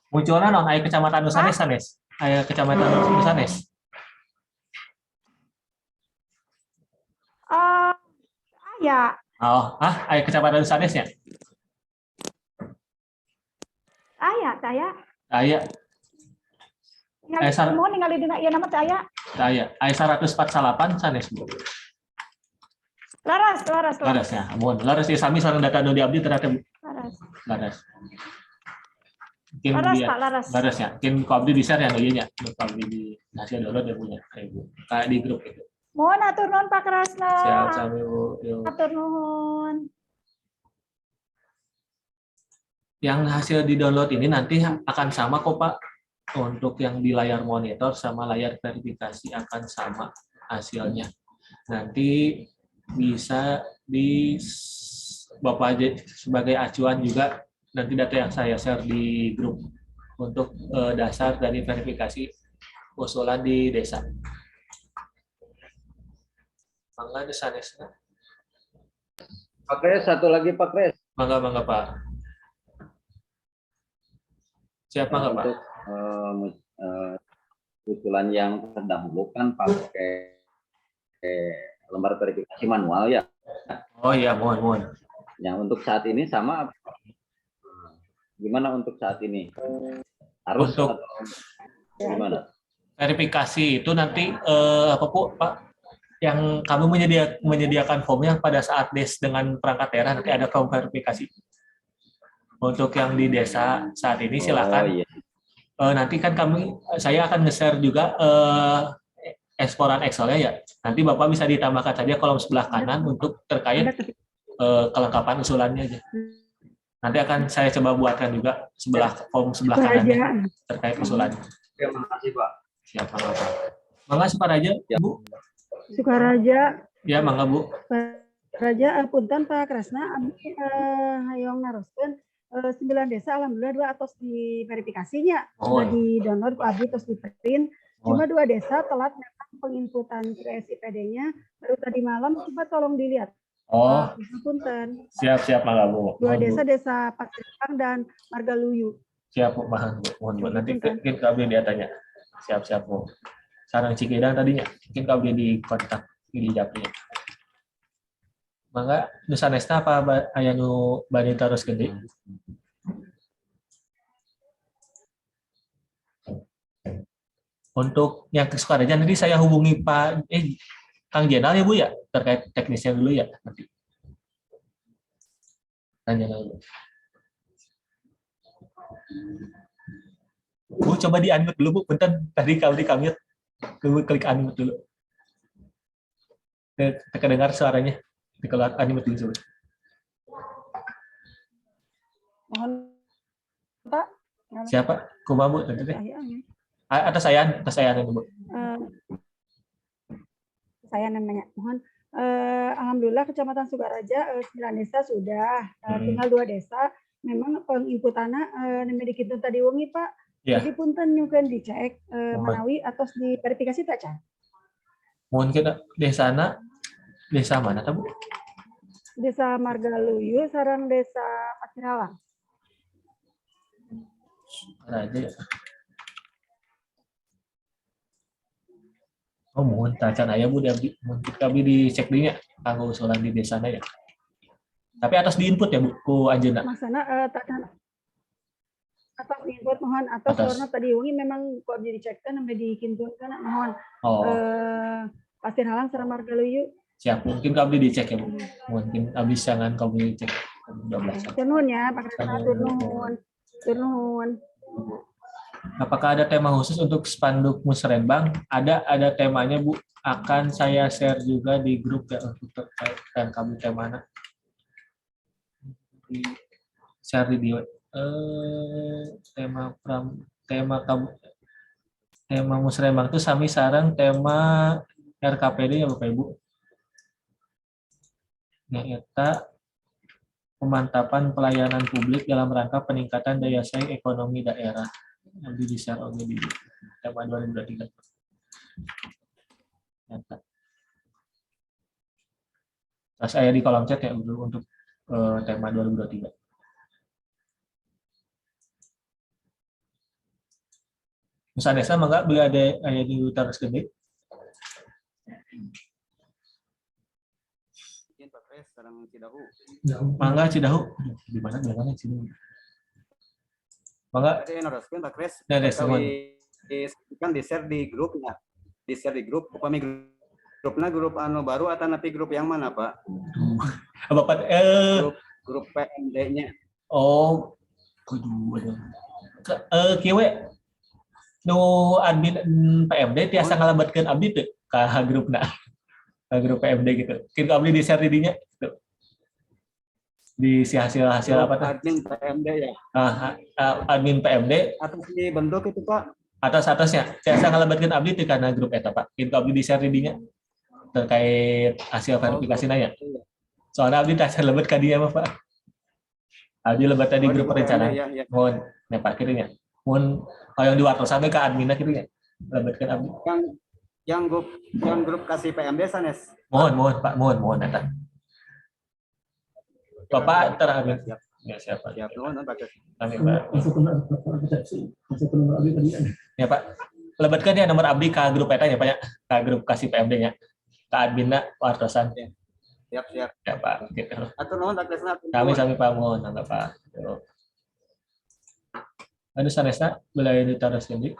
Munculna naon aya Kecamatan nu sanes? Aya Kecamatan nu sanes?
Ya.
Aya Kecamatan nu sanes nya?
Aya.
Aya.
Mau ningali dina ieu nama teh aya.
Aya 148 sanes Bu.
Laras.
Laras ya. Mun laras ieu sami sareng data nu diabdi ternyata Bu. Laras.
Laras.
Laras ya. Mungkin ku abdi di-share ya ieu nya. Ku abdi di hasil download ya punya Ibu. Kayak di grup itu.
Mohon atur nuhun Pak Krasna.
Siap sami Bu.
Atur nuhun.
Yang hasil di-download ini nanti akan sama kok Pak. Untuk yang di layar monitor sama layar verifikasi akan sama hasilnya. Nanti bisa di Bapak sebagai acuan juga nanti data yang saya share di grup untuk dasar dari verifikasi usulan di desa. Mangga di sanesna.
Pak Kres, satu lagi Pak Kres.
Mangga Pak. Siap mangga Pak.
Usulan yang terdahulu kan pakai lembar verifikasi manual ya.
Oh iya, mohon.
Yang untuk saat ini sama. Gimana untuk saat ini? Harus
untuk
atau gimana?
Verifikasi itu nanti apa Pak? Yang kami menyediakan formnya pada saat des dengan perangkat daerah nanti ada form verifikasi. Untuk yang di desa saat ini silakan.
Oh, iya.
Nanti kan saya akan nge-share juga eksporan Excel-nya ya. Nanti Bapak bisa ditambahkan saja kolom sebelah kanan untuk terkait kelengkapan usulannya aja. Nanti akan saya coba buatkan juga form sebelah kanan terkait usulannya.
Terima kasih Pak.
Siap Pak. Mangga Sukaraja, Bu.
Sukaraja.
Ya, mangga Bu.
Raja punten Pak Krasna hayong naroskeun 9 desa alhamdulillah 2 atos di verifikasinya sudah di download abdi terus di print. Cuma 2 desa telat datang penginputan QSIPD-nya baru tadi malam, coba tolong dilihat. Punten.
Siap mangga Bu.
2 desa Pakirang dan Margaluyu.
Siap Bu, mohon Bu. Nanti mungkin kami dia tanya. Siap Bu. Sarang Cikidang tadinya mungkin kami di kontak di Japri. Mangga nu sanesna apa aya nu bade terus gede? Untuk yang ke Sukaraja nanti saya hubungi Pak Kang Jenal ya Bu ya terkait teknisnya dulu ya nanti. Tanya dulu. Bu, coba di-unmute dulu, Bu. Bentar, tadi kalau di-unmute. Klik unmute dulu. Kedengar suaranya. Dikeluar unmute dulu, coba.
Mohon, Pak.
Siapa? Kuma, Bu. Atas saya Bu.
Saya namanya. Mohon. Alhamdulillah Kecamatan Sukaraja 9 desa sudah, tinggal 2 desa. Memang penginputannya nemedikitun tadi wengi Pak. Ya. Jadi punten nyukeun dicek menawi atos diverifikasi tak Can?
Mungkin desa mana ta Bu?
Desa Margaluyu sareng desa Pasiralang.
Aja. Oh, mohon tacan aya Bu kami dicek dinya kanggo usulan di desana ya. Tapi atas di input ya Bu ku anjeunna.
Maksana tacan atas input mohon atas warna tadi wengi memang kok dicekkan sampai dikintunkan mohon. Pasiralang sareng Margaluyu.
Siap, mungkin kami dicek ya Bu. Mungkin habis jangan kami dicek 12.
Turun ya, Pak Kresna turun.
Apakah ada tema khusus untuk spanduk musrenbang? Ada temanya Bu. Akan saya share juga di grup ya untuk dan kami temana. Share di tema musrenbang itu sami sareng tema RKPD ya Bapak Ibu. Nyata pemantapan pelayanan publik dalam rangka peningkatan daya saing ekonomi daerah. Nanti di-share di tema 2023. Nyata. Terus saya di kolom chat ya untuk tema 2023. Nusa Desa mangga beli ada di Utara Gede. Mangga Cidahu. Di mana bilangnya Cidahu? Mangga.
Kan di-share di grupnya. Di-share di grup, upami grupnya grup anu baru atau napi grup yang mana, Pak?
Bapak
grup PMD-nya.
Oh. Kudu. Kieu nu admin PMD tiasa ngalabatkeun abdi teu ka grupna. Ka grup PMD gitu. Kitu abdi di-share di dinya gitu. Di hasil apa tuh?
Admin PMD ya.
Admin PMD
atas dibentuk itu Pak.
Atasnya tiasa ngalabatkeun abdi teu kana grup eta Pak. Kitu abdi di-share di dinya terkait hasil verifikasi nanya. Soalnya abdi tiasa lebat ka dinya mah Pak. Abdi lebat tadi grup perencanaan. Mohon nepak kitu nya. Mohon yang diwartos sampai ke adminnya gitu ya. Lebatkan abdi.
Yang grup kasih PMD sanes.
Mohon Pak, mohon eta. Bapak teradmin. Ya siapa?
Siap nuhun Pak.
Amin Pak. Ya Pak. Lebatkan ya nomor abdi ke grup eta ya Pak ya. Ke grup kasih PMD-nya. Ke adminna wartosan.
Siap.
Ya Pak, gitu.
Atur nuhun Pak Kresna.
Kami Pak mohon nangga Pak. Ada sanesna belayan di Utara Gede.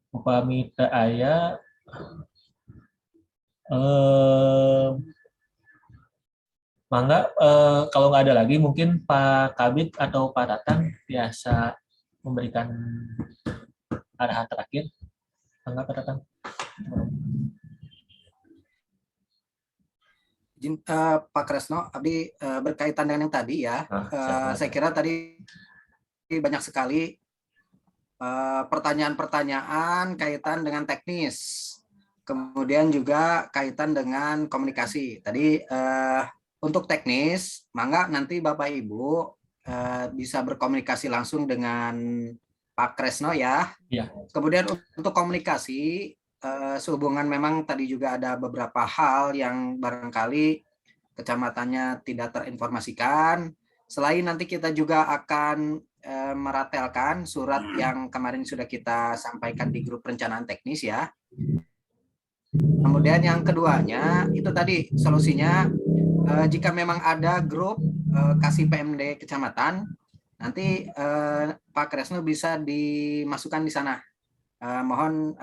Upami teu aya mangga kalau nggak ada lagi mungkin Pak Kabid atau Pak Tatang biasa memberikan arahan terakhir. Mangga Pak Tatang.
Pak Kresno, abdi berkaitan dengan yang tadi ya. Saya kira tadi banyak sekali pertanyaan-pertanyaan kaitan dengan teknis, kemudian juga kaitan dengan komunikasi. Tadi untuk teknis, mangga nanti Bapak Ibu bisa berkomunikasi langsung dengan Pak Kresno ya. Kemudian untuk komunikasi, sehubungan memang tadi juga ada beberapa hal yang barangkali kecamatannya tidak terinformasikan. Selain nanti kita juga akan meratelkan surat yang kemarin sudah kita sampaikan di grup perencanaan teknis ya. Kemudian yang keduanya itu tadi solusinya jika memang ada grup kasih PMD kecamatan, nanti Pak Kresno bisa dimasukkan di sana. Mohon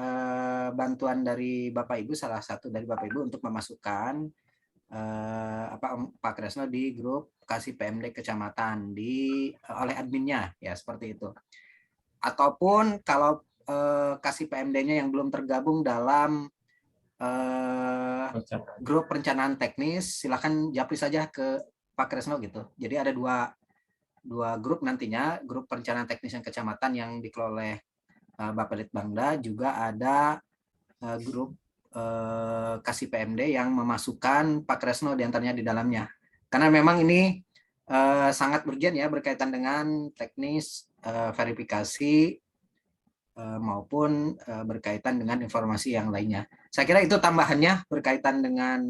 bantuan dari Bapak Ibu, salah satu dari Bapak Ibu untuk memasukkan Pak Kresno di grup Kasih PMD Kecamatan oleh adminnya, ya seperti itu. Ataupun kalau Kasih PMD-nya yang belum tergabung dalam grup perencanaan teknis, silakan japri saja ke Pak Kresno gitu. Jadi ada dua grup nantinya, grup perencanaan teknis yang kecamatan yang dikelola oleh Bapak Litbangda, juga ada grup Kasih PMD yang memasukkan Pak Kresno diantaranya di dalamnya. Karena memang ini sangat urgent ya, berkaitan dengan teknis verifikasi maupun berkaitan dengan informasi yang lainnya. Saya kira itu tambahannya berkaitan dengan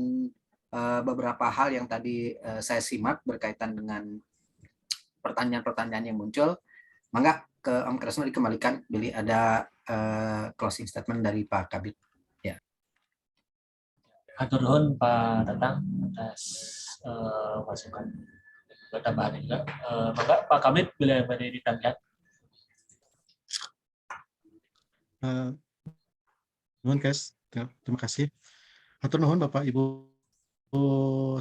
beberapa hal yang tadi saya simak berkaitan dengan pertanyaan-pertanyaan yang muncul. Mangga ke Om Kresno dikembalikan bila ada closing statement dari Pak Kabid. Ya.
Hatur nuhun Pak Tatang atas masukan tambahan juga. Mangga Pak Kabid bila ada ditanggapan.
Nuhun Kes, terima kasih. Hatur nuhun Bapak Ibu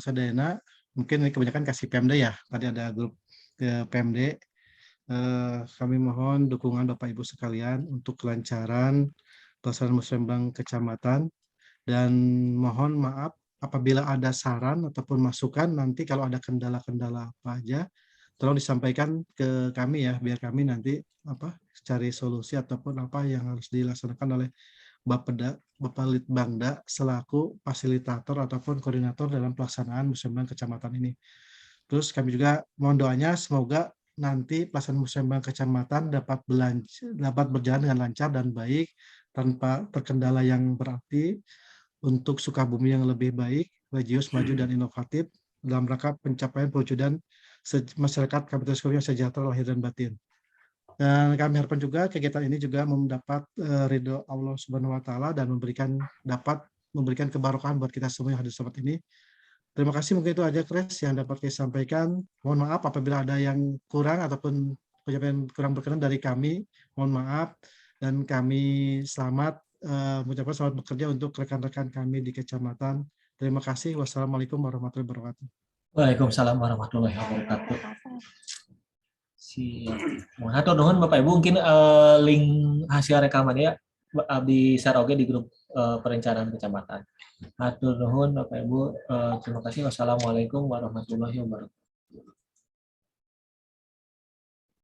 sadayana, mungkin ini kebanyakan kasih PMD ya. Tadi ada grup PMD. Kami mohon dukungan Bapak Ibu sekalian untuk kelancaran pelaksanaan musrembang kecamatan, dan mohon maaf apabila ada saran ataupun masukan nanti kalau ada kendala-kendala apa aja tolong disampaikan ke kami ya, biar kami nanti cari solusi ataupun apa yang harus dilaksanakan oleh Bapak Litbangda selaku fasilitator ataupun koordinator dalam pelaksanaan musrembang kecamatan ini. Terus kami juga mohon doanya semoga nanti pelaksanaan musrembang kecamatan dapat berjalan dengan lancar dan baik tanpa terkendala yang berarti, untuk Sukabumi yang lebih baik, religius, maju dan inovatif dalam rangka pencapaian perwujudan masyarakat Kabupaten Sukabumi yang sejahtera lahir dan batin. Dan kami harapkan juga kegiatan ini juga mendapat ridho Allah Subhanahu wa taala dan dapat memberikan kebarokahan buat kita semua yang hadir saat ini. Terima kasih, mungkin itu aja Kres yang dapat saya sampaikan. Mohon maaf apabila ada yang kurang ataupun penyampaian kurang berkenan dari kami. Mohon maaf, dan kami mengucapkan selamat bekerja untuk rekan-rekan kami di kecamatan. Terima kasih. Wassalamualaikum warahmatullahi wabarakatuh.
Waalaikumsalam warahmatullahi wabarakatuh. Hatur nuhun Bapak Ibu, mungkin link hasil rekamannya abdi saroge di grup perencanaan kecamatan. Hatur nuhun Bapak Ibu, terima kasih. Wassalamualaikum warahmatullahi wabarakatuh.